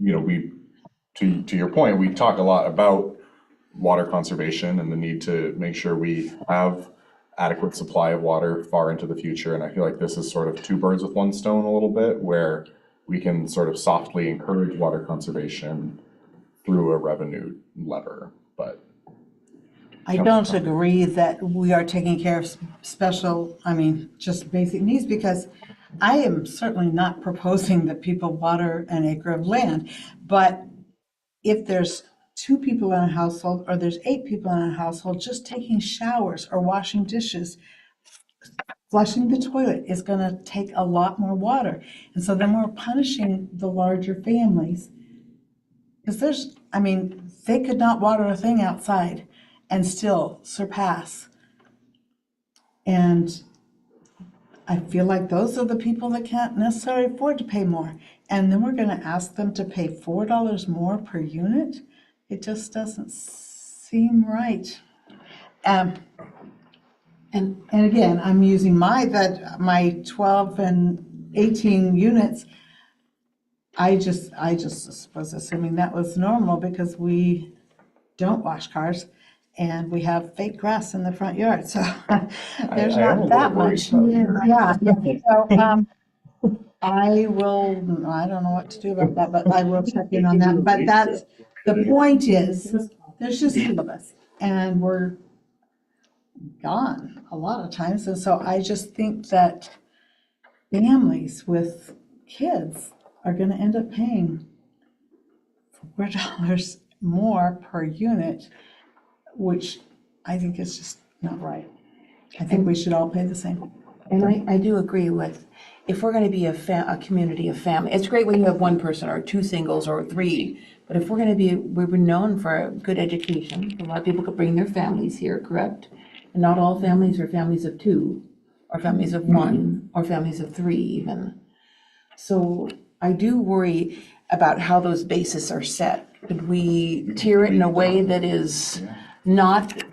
to your point, we talk a lot about water conservation and the need to make sure we have adequate supply of water far into the future. And I feel like this is sort of two birds with one stone a little bit, where we can sort of softly encourage water conservation through a revenue lever, but.
I don't agree that we are taking care of special, just basic needs, because I am certainly not proposing that people water an acre of land. But if there's 2 people in a household, or there's 8 people in a household, just taking showers or washing dishes, flushing the toilet is gonna take a lot more water. And so then we're punishing the larger families. Because they could not water a thing outside and still surpass. And I feel like those are the people that can't necessarily afford to pay more. And then we're gonna ask them to pay $4 more per unit? It just doesn't seem right. And again, I'm using my 12 and 18 units. I just was assuming that was normal because we don't wash cars and we have fake grass in the front yard, so there's
I am a
not that
little
much.
worried about
Yeah, so, I don't know what to do about that, but I will check in on that. But that's, the point is, there's just 2 of us and we're gone a lot of times. And so I just think that families with kids are gonna end up paying $4 more per unit, which I think is just not right. I think we should all pay the same.
And I do agree with, if we're gonna be a community of family, it's great when you have 1 person or 2 singles or 3, but if we're known for good education, a lot of people could bring their families here, correct? And not all families are families of 2, or families of 1, or families of 3 even. So I do worry about how those bases are set. Could we tier it in a way that is not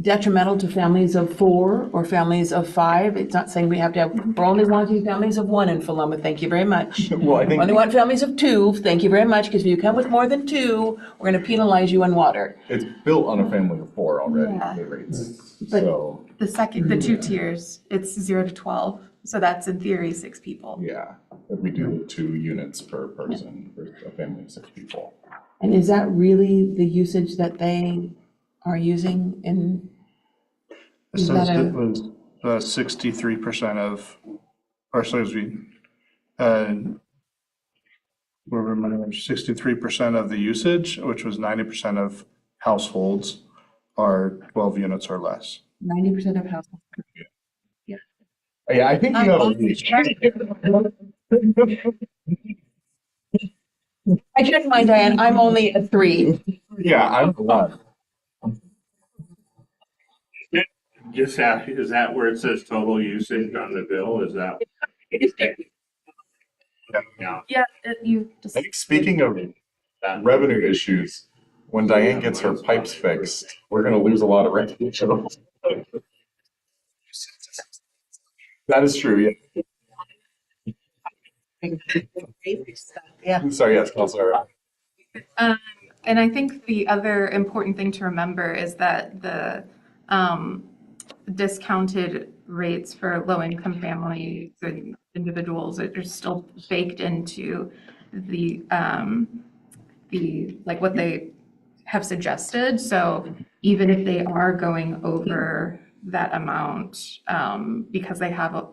detrimental to families of 4 or families of 5? It's not saying we have to have, we're only wanting families of 1 in Philomath, thank you very much.
Well, I think
Only want families of 2, thank you very much, because if you come with more than 2, we're gonna penalize you on water.
it's built on a family of 4 already,
Yeah.
the rates,
But-
so,
The 2 tiers, it's 0 to 12, so that's in theory 6 people.
yeah. If we do 2 units per person for a family of 6 people.
And is that really the usage that they are using in?
It
Is
says
that a-
it was 63% of, or so as we, where my number, 63% of the usage, which was 90% of households, are 12 units or less.
90% of households.
Yeah, I think you have a lead.
I checked mine, Diane, I'm only a 3.
Yeah, I'm a lot.
Just ask, is that where it says total usage on the bill? Is that? Yeah.
Yeah, you just.
I think speaking of revenue issues, when Diane gets her pipes fixed, we're gonna lose a lot of revenue. That is true,
Yeah.
yeah. Sorry, yes, Counselor.
And I think the other important thing to remember is that the discounted rates for low-income families and individuals are still baked into the like what they have suggested. So even if they are going over that amount, because they have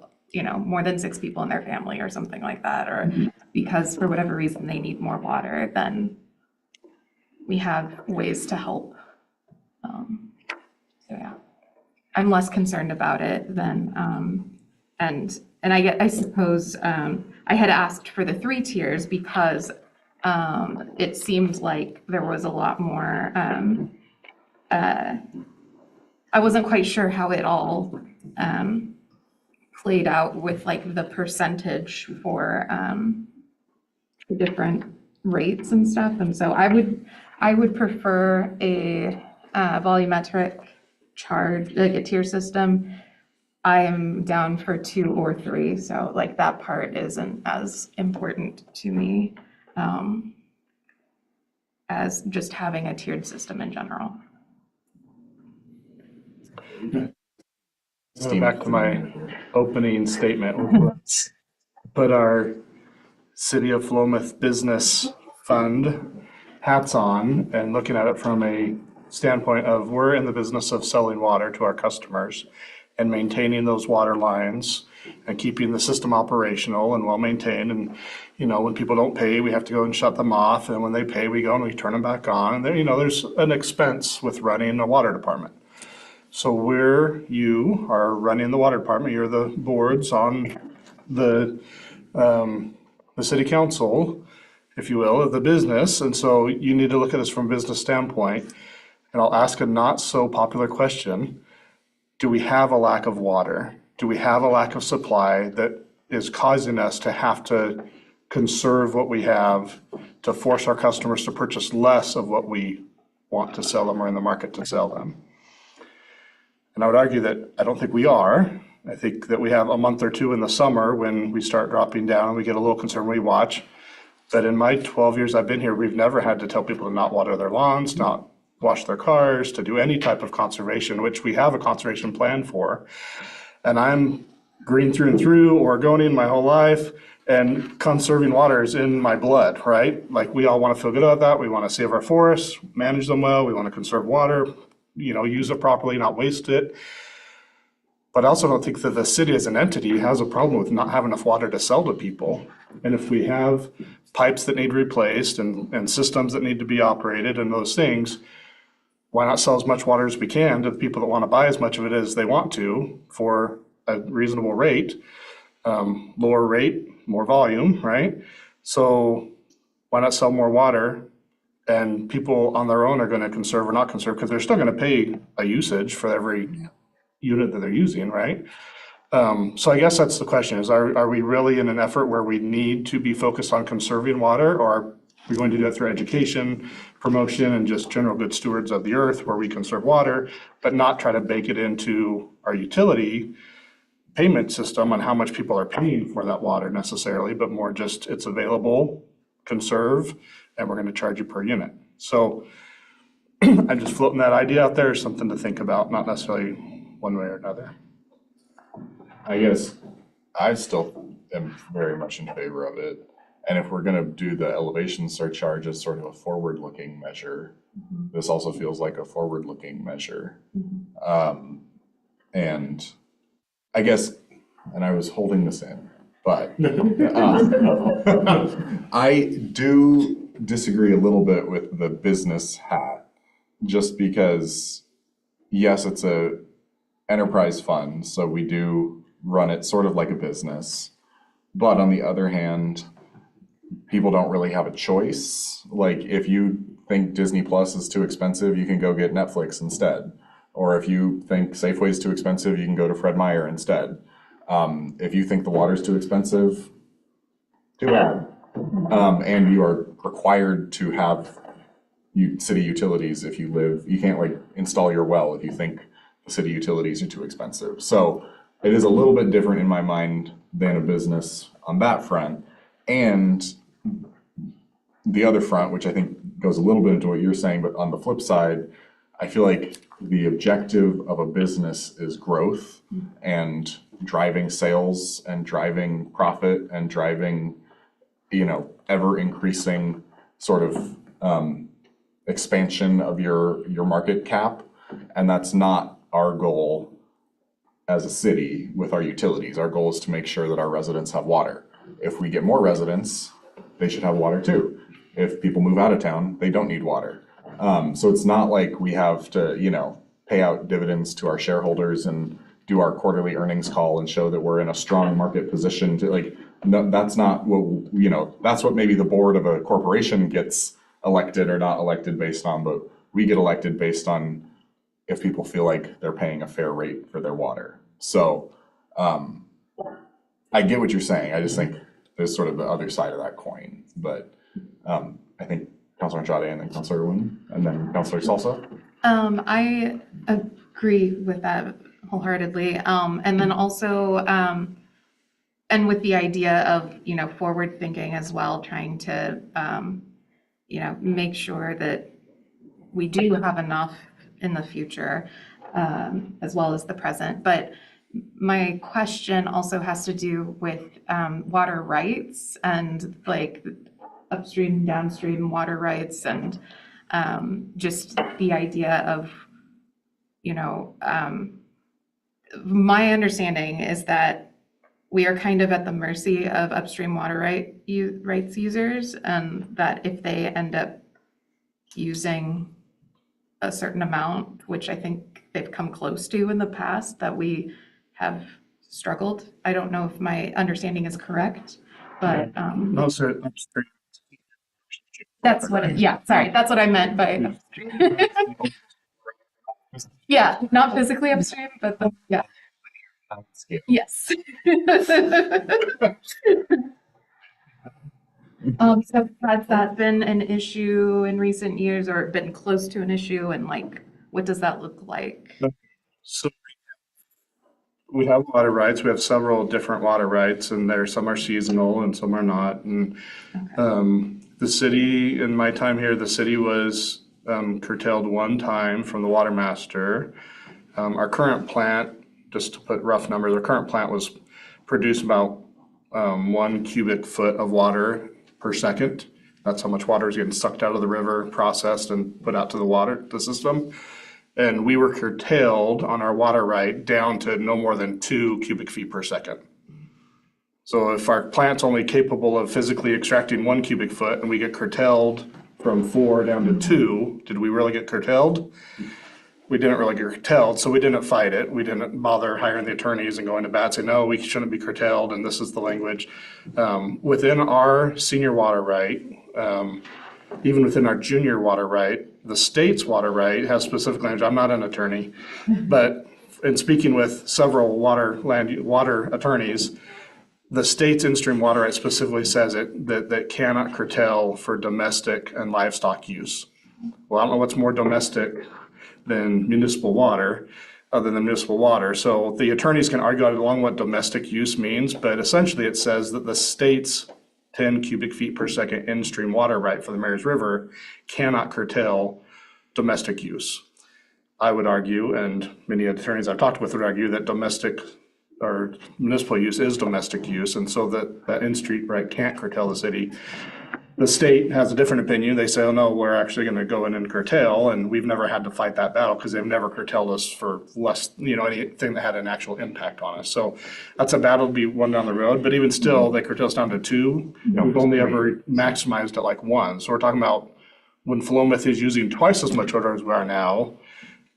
more than 6 people in their family or something like that, or because for whatever reason they need more water, then we have ways to help. So yeah, I'm less concerned about it than, and I suppose, I had asked for the 3 tiers because it seemed like there was a lot more, I wasn't quite sure how it all played out with like the percentage for the different rates and stuff. And so I would prefer a volumetric charge, like a tier system. I am down for 2 or 3, so like that part isn't as important to me as just having a tiered system in general.
Steam.
Back to my opening statement, put our City of Philomath Business Fund hats on and looking at it from a standpoint of we're in the business of selling water to our customers and maintaining those water lines and keeping the system operational and well-maintained. And, when people don't pay, we have to go and shut them off. And when they pay, we go and we turn them back on. And there, there's an expense with running a water department. So you are running the water department, you're the boards on the city council, if you will, of the business. And so you need to look at this from a business standpoint. And I'll ask a not so popular question. Do we have a lack of water? Do we have a lack of supply that is causing us to have to conserve what we have, to force our customers to purchase less of what we want to sell them or in the market to sell them? And I would argue that I don't think we are. I think that we have a month or two in the summer when we start dropping down and we get a little concerned, we watch. But in my 12 years I've been here, we've never had to tell people to not water their lawns, not wash their cars, to do any type of conservation, which we have a conservation plan for. And I'm green through and through, Oregonian my whole life, and conserving water is in my blood, right? Like, we all want to feel good about that. We want to save our forests, manage them well. We want to conserve water, use it properly, not waste it. But I also don't think that the city as an entity has a problem with not having enough water to sell to people. And if we have pipes that need replaced and systems that need to be operated and those things, why not sell as much water as we can to the people that want to buy as much of it as they want to for a reasonable rate, lower rate, more volume, right? So why not sell more water? And people on their own are going to conserve or not conserve because they're still going to pay a usage for every unit that they're using, right? So I guess that's the question is, are we really in an effort where we need to be focused on conserving water, or are we going to do it through education, promotion, and just general good stewards of the earth where we conserve water, but not try to bake it into our utility payment system on how much people are paying for that water necessarily, but more just it's available, conserve, and we're going to charge you per unit. So I'm just floating that idea out there, something to think about, not necessarily one way or another.
I guess I still am very much in favor of it. And if we're gonna do the elevation surcharge as sort of a forward-looking measure, this also feels like a forward-looking measure. And I guess, and I was holding this in, but I do disagree a little bit with the business hat, just because, yes, it's a enterprise fund, so we do run it sort of like a business. But on the other hand, people don't really have a choice. Like, if you think Disney Plus is too expensive, you can go get Netflix instead. Or if you think Safeway is too expensive, you can go to Fred Meyer instead. If you think the water's too expensive, too bad. And you are required to have city utilities if you live, you can't like install your well if you think the city utilities are too expensive. So it is a little bit different in my mind than a business on that front. And the other front, which I think goes a little bit into what you're saying, but on the flip side, I feel like the objective of a business is growth and driving sales and driving profit and driving, ever increasing sort of expansion of your market cap. And that's not our goal as a city with our utilities. Our goal is to make sure that our residents have water. If we get more residents, they should have water too. If people move out of town, they don't need water. So it's not like we have to, pay out dividends to our shareholders and do our quarterly earnings call and show that we're in a strong market position to no, that's not what, that's what maybe the board of a corporation gets elected or not elected based on, but we get elected based on if people feel like they're paying a fair rate for their water. So I get what you're saying. I just think there's sort of the other side of that coin. But I think Councilor Andrade and then Councilor Wynn and then Councilor Salsa.
I agree with that wholeheartedly. And then also, and with the idea of, forward thinking as well, trying to, make sure that we do have enough in the future, as well as the present. But, my question also has to do with water rights and like upstream, downstream water rights and just the idea of, you know, my understanding is that we are kind of at the mercy of upstream water rights users, and that if they end up using a certain amount, which I think they've come close to in the past, that we have struggled. I don't know if my understanding is correct, but
No, sir.
that's what, yeah, sorry, that's what I meant by upstream. Yeah, not physically upstream, but yeah. Yes. So has that been an issue in recent years or been close to an issue, and like, what does that look like?
So we have water rights. We have several different water rights, and some are seasonal and some are not. And the city, in my time here, the city was curtailed one time from the water master. Our current plant, just to put rough numbers, our current plant was produced about 1 cubic foot of water per second. That's how much water is getting sucked out of the river, processed, and put out to the system. And we were curtailed on our water right down to no more than 2 cubic feet per second. So if our plant's only capable of physically extracting 1 cubic foot and we get curtailed from 4 down to 2, did we really get curtailed? We didn't really get curtailed, so we didn't fight it. We didn't bother hiring the attorneys and going to bat, say, no, we shouldn't be curtailed, and this is the language. Within our senior water right, even within our junior water right, the state's water right has specific language. I'm not an attorney, but in speaking with several water attorneys, the state's in-stream water right specifically says that cannot curtail for domestic and livestock use. Well, I don't know what's more domestic than municipal water, other than municipal water. So the attorneys can argue along what domestic use means, but essentially it says that the state's 10 cubic feet per second in-stream water right for the Marys River cannot curtail domestic use. I would argue, and many attorneys I've talked with would argue, that domestic or municipal use is domestic use, and so that in-stream right can't curtail the city. The state has a different opinion. They say, oh no, we're actually going to go in and curtail, and we've never had to fight that battle because they've never curtailed us for less, anything that had an actual impact on us. So that's a battle to be won down the road, but even still, they curtail us down to 2. We've only ever maximized at like 1. So we're talking about when Philomath is using twice as much water as we are now,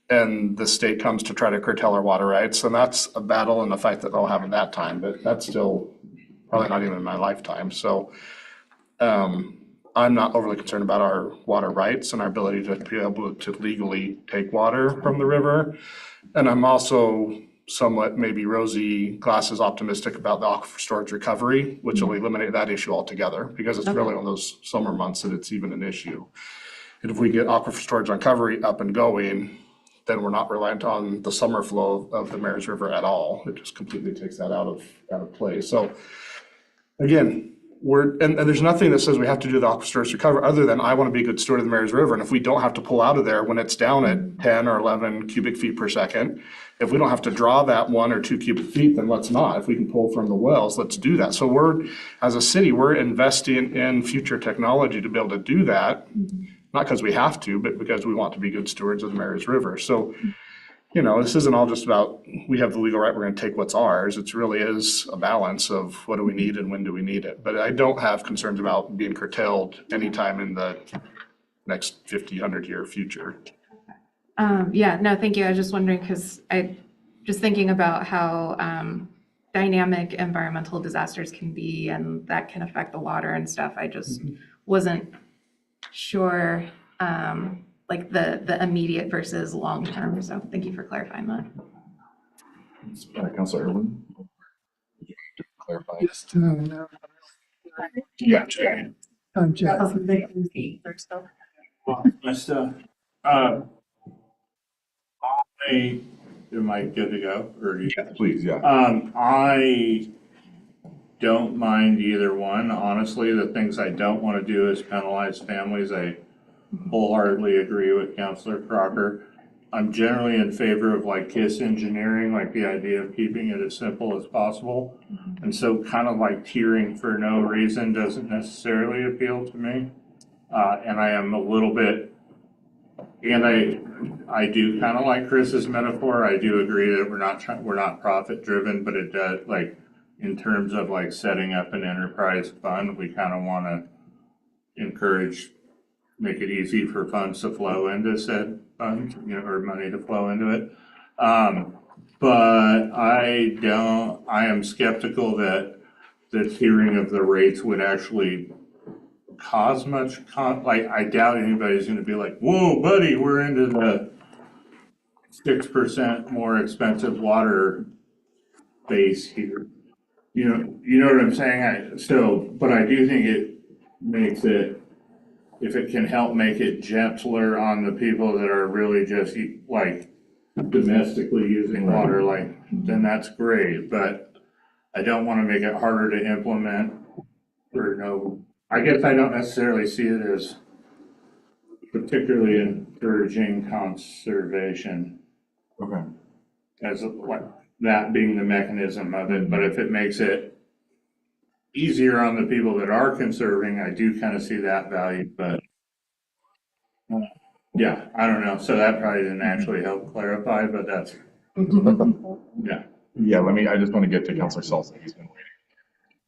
and the state comes to try to curtail our water rights, and that's a battle and a fight that they'll have at that time, but that's still probably not even in my lifetime. So I'm not overly concerned about our water rights and our ability to be able to legally take water from the river. And I'm also somewhat maybe rosy glasses optimistic about the aquifer storage recovery, which will eliminate that issue altogether, because it's really on those summer months that it's even an issue. And if we get aquifer storage recovery up and going, then we're not reliant on the summer flow of the Marys River at all. It just completely takes that out of play. So again, and there's nothing that says we have to do the aquifer storage recovery other than I want to be a good steward of the Marys River. And if we don't have to pull out of there when it's down at 10 or 11 cubic feet per second, if we don't have to draw that 1 or 2 cubic feet, then let's not. If we can pull from the wells, let's do that. So as a city, we're investing in future technology to be able to do that, not because we have to, but because we want to be good stewards of the Marys River. So this isn't all just about we have the legal right, we're going to take what's ours. It really is a balance of what do we need and when do we need it. But I don't have concerns about being curtailed anytime in the next 50, 100-year future.
Yeah, no, thank you. I was just wondering because I just thinking about how dynamic environmental disasters can be and that can affect the water and stuff. I just wasn't sure like the immediate versus long term. So thank you for clarifying that.
Councilor Irwin? Clarify.
Just, no,
Yeah.
time check.
My stuff. Am I good to go, or do you?
Yes, please, yeah.
I don't mind either one. Honestly, the things I don't want to do is penalize families. I wholeheartedly agree with Councilor Crocker. I'm generally in favor of like KISS engineering, like the idea of keeping it as simple as possible. And so kind of like tiering for no reason doesn't necessarily appeal to me. And I am a little bit, and I do kind of like Chris's metaphor. I do agree that we're not profit driven, but it does, like, in terms of like setting up an enterprise fund, we kind of want to encourage, make it easy for funds to flow into said fund, you know, or money to flow into it. But I am skeptical that the tiering of the rates would actually cause much like, I doubt anybody's gonna be like, whoa, buddy, we're into the 6% more expensive water base here. You know what I'm saying? But I do think it makes it, if it can help make it gentler on the people that are really just like domestically using water, like, then that's great. But I don't want to make it harder to implement or no, I guess I don't necessarily see it as particularly encouraging conservation
Okay.
as like that being the mechanism of it. But if it makes it easier on the people that are conserving, I do kind of see that value. But yeah, I don't know. So that probably didn't actually help clarify, but that's, yeah.
Yeah, I just want to get to Counselor Salsa. He's been waiting.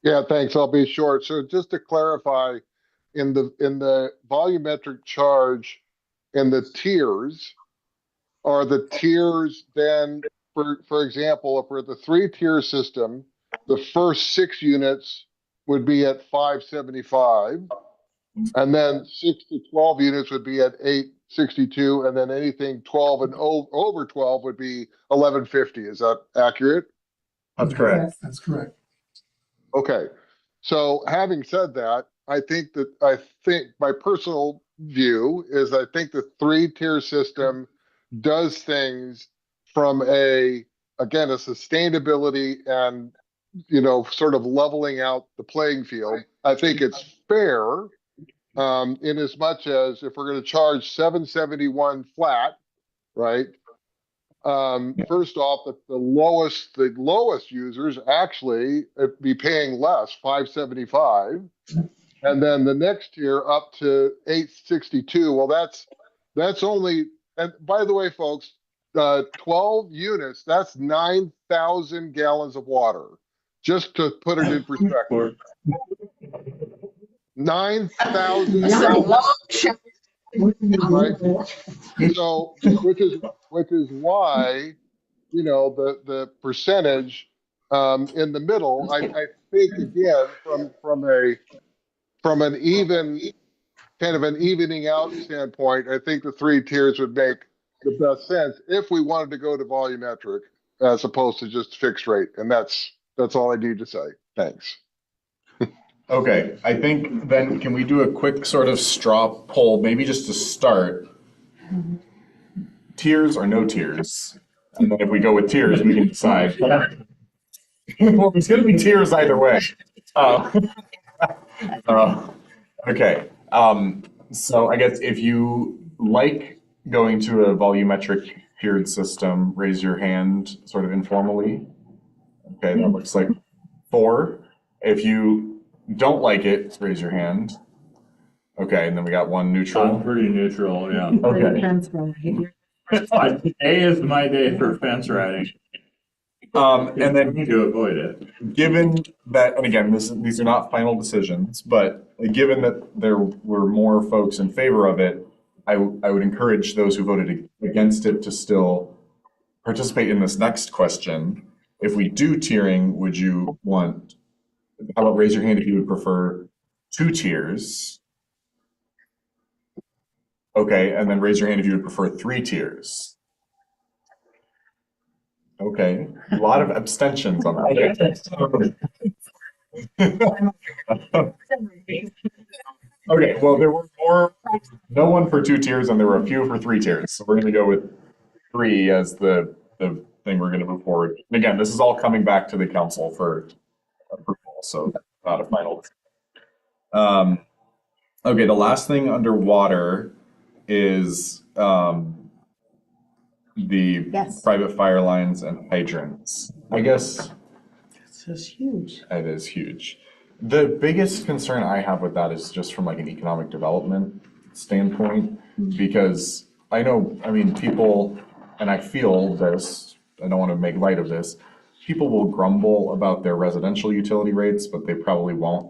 Yeah, thanks. I'll be short. So just to clarify, in the volumetric charge in the tiers, are the tiers then, for example, if we're at the 3-tier system, the first 6 units would be at 575, and then 6 to 12 units would be at 862, and then anything 12 and over 12 would be 1150. Is that accurate?
That's correct.
That's correct.
Okay. So having said that, I think my personal view is I think the 3-tier system does things from again, a sustainability and, sort of leveling out the playing field. I think it's fair, in as much as if we're going to charge 771 flat, right? First off, the lowest users actually be paying less, 575, and then the next tier up to 862. Well, that's only, and by the way, folks, 12 units, that's 9,000 gallons of water. Just to put it in perspective, 9,000 gallons, right? So, which is why, the percentage in the middle, I think again, from an evening out standpoint, I think the 3 tiers would make the best sense if we wanted to go to volumetric as opposed to just fixed rate. And that's all I need to say. Thanks.
Okay, I think then can we do a quick sort of straw poll, maybe just to start? Tiers or no tiers? And then if we go with tiers, we can decide. Well, there's going to be tiers either way. Uh, okay, so I guess if you like going to a volumetric tiered system, raise your hand sort of informally. Okay, that looks like 4. If you don't like it, raise your hand. Okay, and then we got 1 neutral.
I'm pretty neutral, yeah.
Okay.
Today is my day for fence riding.
And then
to avoid it.
given that, and again, these are not final decisions, but given that there were more folks in favor of it, I would encourage those who voted against it to still participate in this next question. If we do tiering, would you want, how about raise your hand if you would prefer 2 tiers? Okay, and then raise your hand if you would prefer 3 tiers. Okay, a lot of abstentions on that. Okay, well, there were no one for 2 tiers, and there were a few for 3 tiers. So we're going to go with 3 as the thing we're going to move forward. And again, this is all coming back to the council for approval, so not a final. Okay, the last thing under water is the
Yes.
private fire lines and hydrants. I guess
This is huge.
it is huge. The biggest concern I have with that is just from like an economic development standpoint, because I know, I mean, people, and I feel this, I don't want to make light of this, people will grumble about their residential utility rates, but they probably won't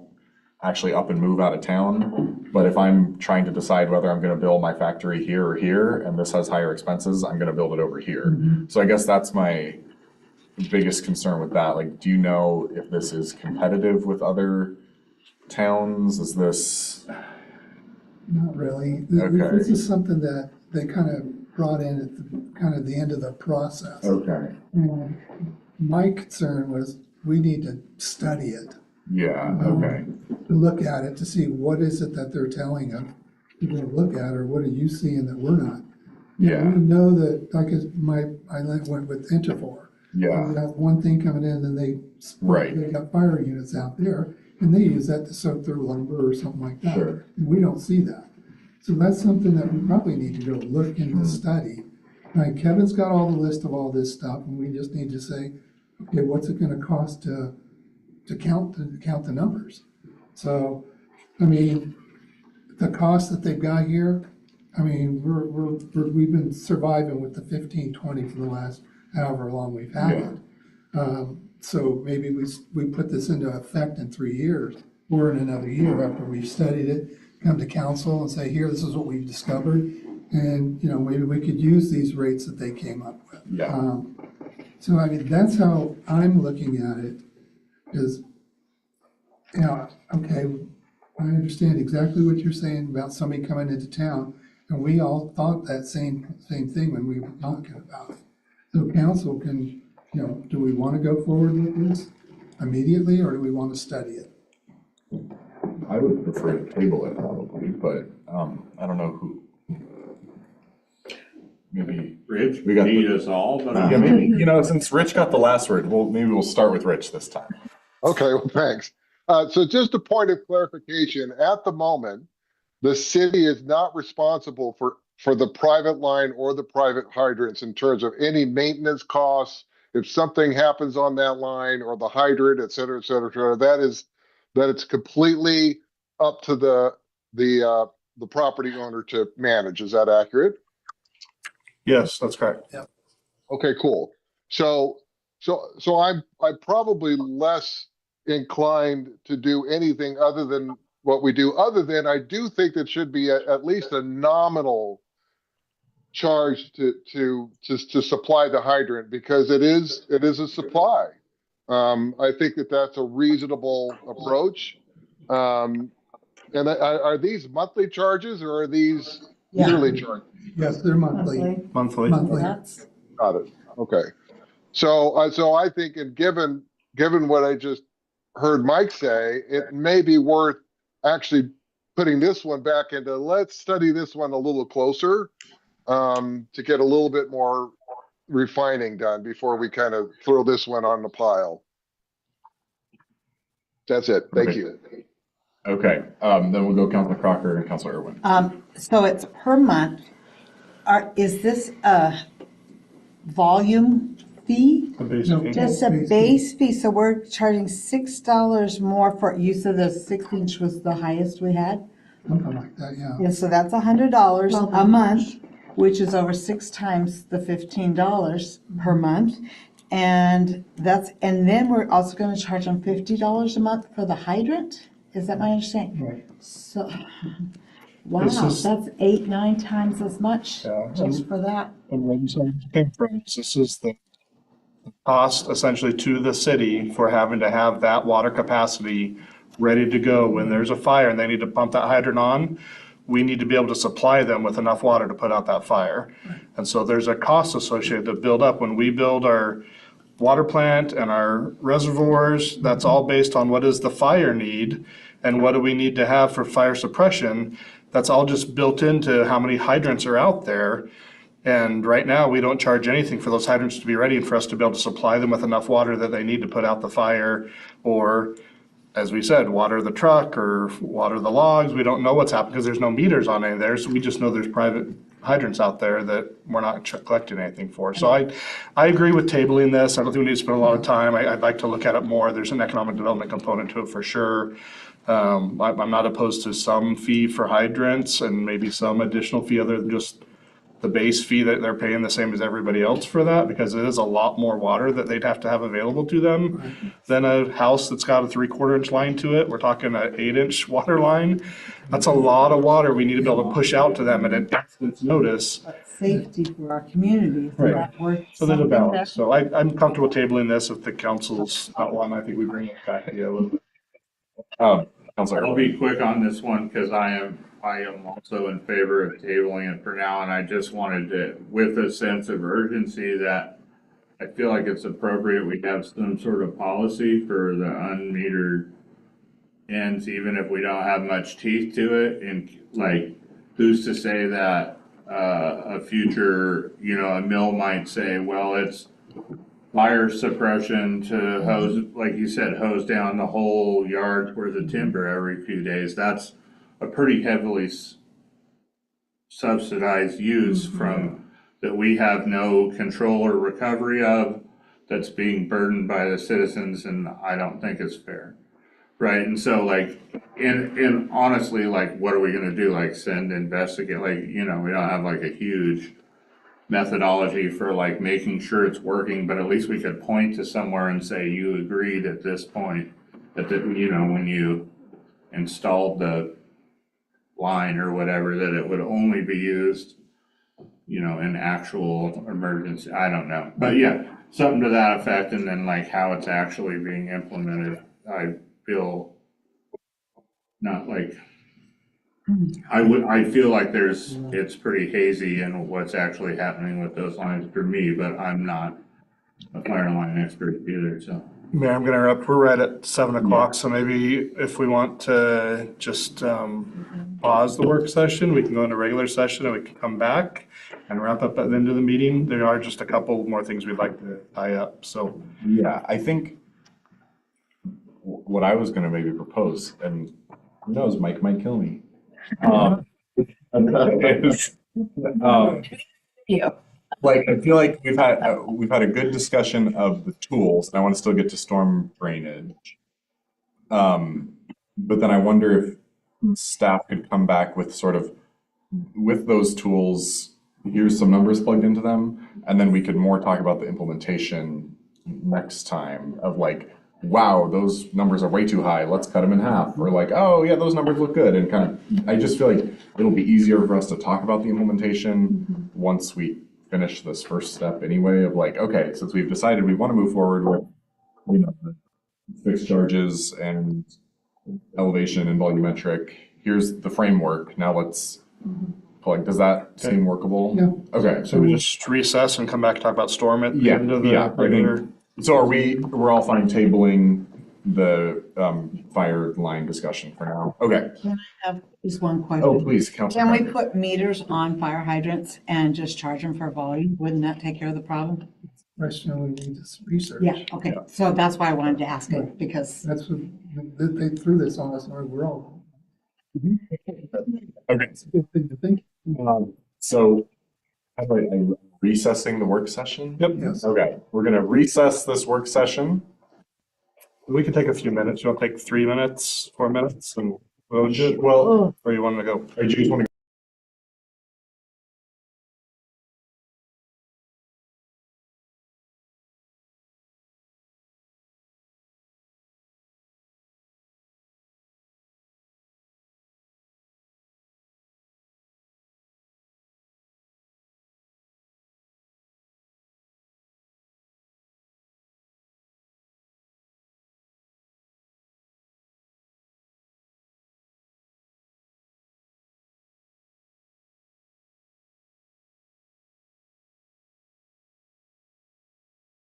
actually up and move out of town. But if I'm trying to decide whether I'm going to build my factory here or here, and this has higher expenses, I'm going to build it over here. So I guess that's my biggest concern with that. Like, do you know if this is competitive with other towns? Is this,
Not really.
Okay.
This is something that they kind of brought in at the, kind of the end of the process.
okay,
And my concern was, we need to study it.
yeah, okay,
To look at it, to see what is it that they're telling us to go look at, or what are you seeing that we're not? You know,
yeah,
we know that, like, I went with Interfor.
yeah,
We got one thing coming in, and
Right.
they got fire units out there, and they use that to soak through lumber or something like that.
Sure.
And we don't see that. So that's something that we probably need to go look into, study. Like, Kevin's got all the list of all this stuff, and we just need to say, okay, what's it gonna cost to count the numbers? So, I mean, the cost that they've got here, I mean, we've been surviving with the 15-20 for the last however long we've had it. So maybe we put this into effect in 3 years, or in another year after we've studied it, come to council and say, here, this is what we've discovered. And, you know, maybe we could use these rates that they came up with.
yeah,
So, I mean, that's how I'm looking at it, is, you know, okay, I understand exactly what you're saying about somebody coming into town, and we all thought that same thing when we were talking about it. So council can, you know, do we want to go forward with this immediately, or do we want to study it?
I would prefer to table it probably, but, I don't know who. Maybe,
Rich,
We got
beat
the-
us all, but.
yeah, maybe, you know, since Rich got the last word, maybe we'll start with Rich this time.
Okay, well, thanks. So just a point of clarification, at the moment, the city is not responsible for the private line or the private hydrants in terms of any maintenance costs. If something happens on that line or the hydrant, et cetera, that it's completely up to the property owner to manage. Is that accurate?
Yes, that's correct.
Okay, cool. So I'm probably less inclined to do anything other than what we do. Other than I do think that should be at least a nominal charge to supply the hydrant, because it is a supply. I think that that's a reasonable approach. And are these monthly charges, or are these yearly charges?
Yes, they're monthly.
Monthly.
Got it. Okay. So I think, and given what I just heard Mike say, it may be worth actually putting this one back into, let's study this one a little closer, to get a little bit more refining done before we kind of throw this one on the pile. That's it. Thank you.
Okay, then we'll go Councilor Crocker and Councilor Irwin.
So it's per month. Is this a volume fee?
The base
No.
fee.
Just a base fee, so we're charging $6 more for, you said the 6-inch was the highest we had?
Something like that, yeah.
Yeah, so that's $100 a month, which is over 6 times the $15 per month. And then we're also gonna charge them $50 a month for the hydrant? Is that my understanding?
Right.
So, wow,
This is-
that's 8-9 times as much
Yeah.
just for that.
And where this came from, this is the cost essentially to the city for having to have that water capacity ready to go when there's a fire and they need to pump that hydrant on. We need to be able to supply them with enough water to put out that fire. And so there's a cost associated to build up. When we build our water plant and our reservoirs, that's all based on what is the fire need and what do we need to have for fire suppression. That's all just built into how many hydrants are out there. And right now, we don't charge anything for those hydrants to be ready and for us to be able to supply them with enough water that they need to put out the fire, or, as we said, water the truck or water the logs. We don't know what's happening because there's no meters on any there, so we just know there's private hydrants out there that we're not collecting anything for. So I agree with tabling this. I don't think we need to spend a lot of time. I'd like to look at it more. There's an economic development component to it for sure. I'm not opposed to some fee for hydrants and maybe some additional fee other than just the base fee that they're paying the same as everybody else for that, because it is a lot more water that they'd have to have available to them than a house that's got a 3/4 inch line to it. We're talking an 8-inch water line. That's a lot of water we need to be able to push out to them at an instant's notice.
But safety for our community, is
Right.
that worth
So there's a
something that-
balance. So I'm comfortable tabling this if the council's not one. I think we bring it back to you a little bit.
Counselor.
I'll be quick on this one because I am also in favor of tabling it for now, and I just wanted to, with a sense of urgency, that I feel like it's appropriate we have some sort of policy for the unmetered ends, even if we don't have much teeth to it. And like, who's to say that a future, a mill might say, well, it's fire suppression to hose, like you said, hose down the whole yard's worth of timber every few days. That's a pretty heavily subsidized use from that we have no control or recovery of, that's being burdened by the citizens, and I don't think it's fair. Right, and so like, and honestly, like, what are we gonna do? Like, send investigate, like, we don't have like a huge methodology for like making sure it's working, but at least we could point to somewhere and say, you agreed at this point that, when you installed the line or whatever, that it would only be used, in actual emergency. I don't know, but yeah, something to that effect. And then like how it's actually being implemented, I feel not like, I feel like it's pretty hazy in what's actually happening with those lines for me, but I'm not a fire line expert either, so.
Mayor, I'm gonna interrupt. We're right at 7:00, so maybe if we want to just pause the work session, we can go into regular session and we can come back and wrap up at the end of the meeting. There are just a couple more things we'd like to tie up, so.
Yeah, I think what I was gonna maybe propose, and who knows, Mike might kill me. Is, like, I feel like we've had a good discussion of the tools, and I want to still get to storm drainage. But then I wonder if staff could come back with sort of, with those tools, here's some numbers plugged into them, and then we could more talk about the implementation next time of like, wow, those numbers are way too high, let's cut them in half. Or like, oh yeah, those numbers look good. And kind of, I just feel like it'll be easier for us to talk about the implementation once we finish this first step anyway of like, okay, since we've decided we want to move forward with, the fixed charges and elevation and volumetric, here's the framework, now let's like, does that seem workable?
Yeah.
Okay.
So we just recess and come back and talk about storm at the end of the
I
regular.
think, so we're all fine tabling the fire line discussion for now? Okay.
Can I have just one question?
Oh, please, Councilor.
Can we put meters on fire hydrants and just charge them for volume? Wouldn't that take care of the problem?
Question we need to research.
Yeah, okay, so that's why I wanted to ask it, because
That's what, they threw this on us, and we're all.
Okay.
It's a good thing to think.
So, how do I recessing the work session?
Yep.
Yes.
Okay, we're gonna recess this work session.
We could take a few minutes. You want to take 3 minutes, 4 minutes, and
Well,
or you want to go?
I just want to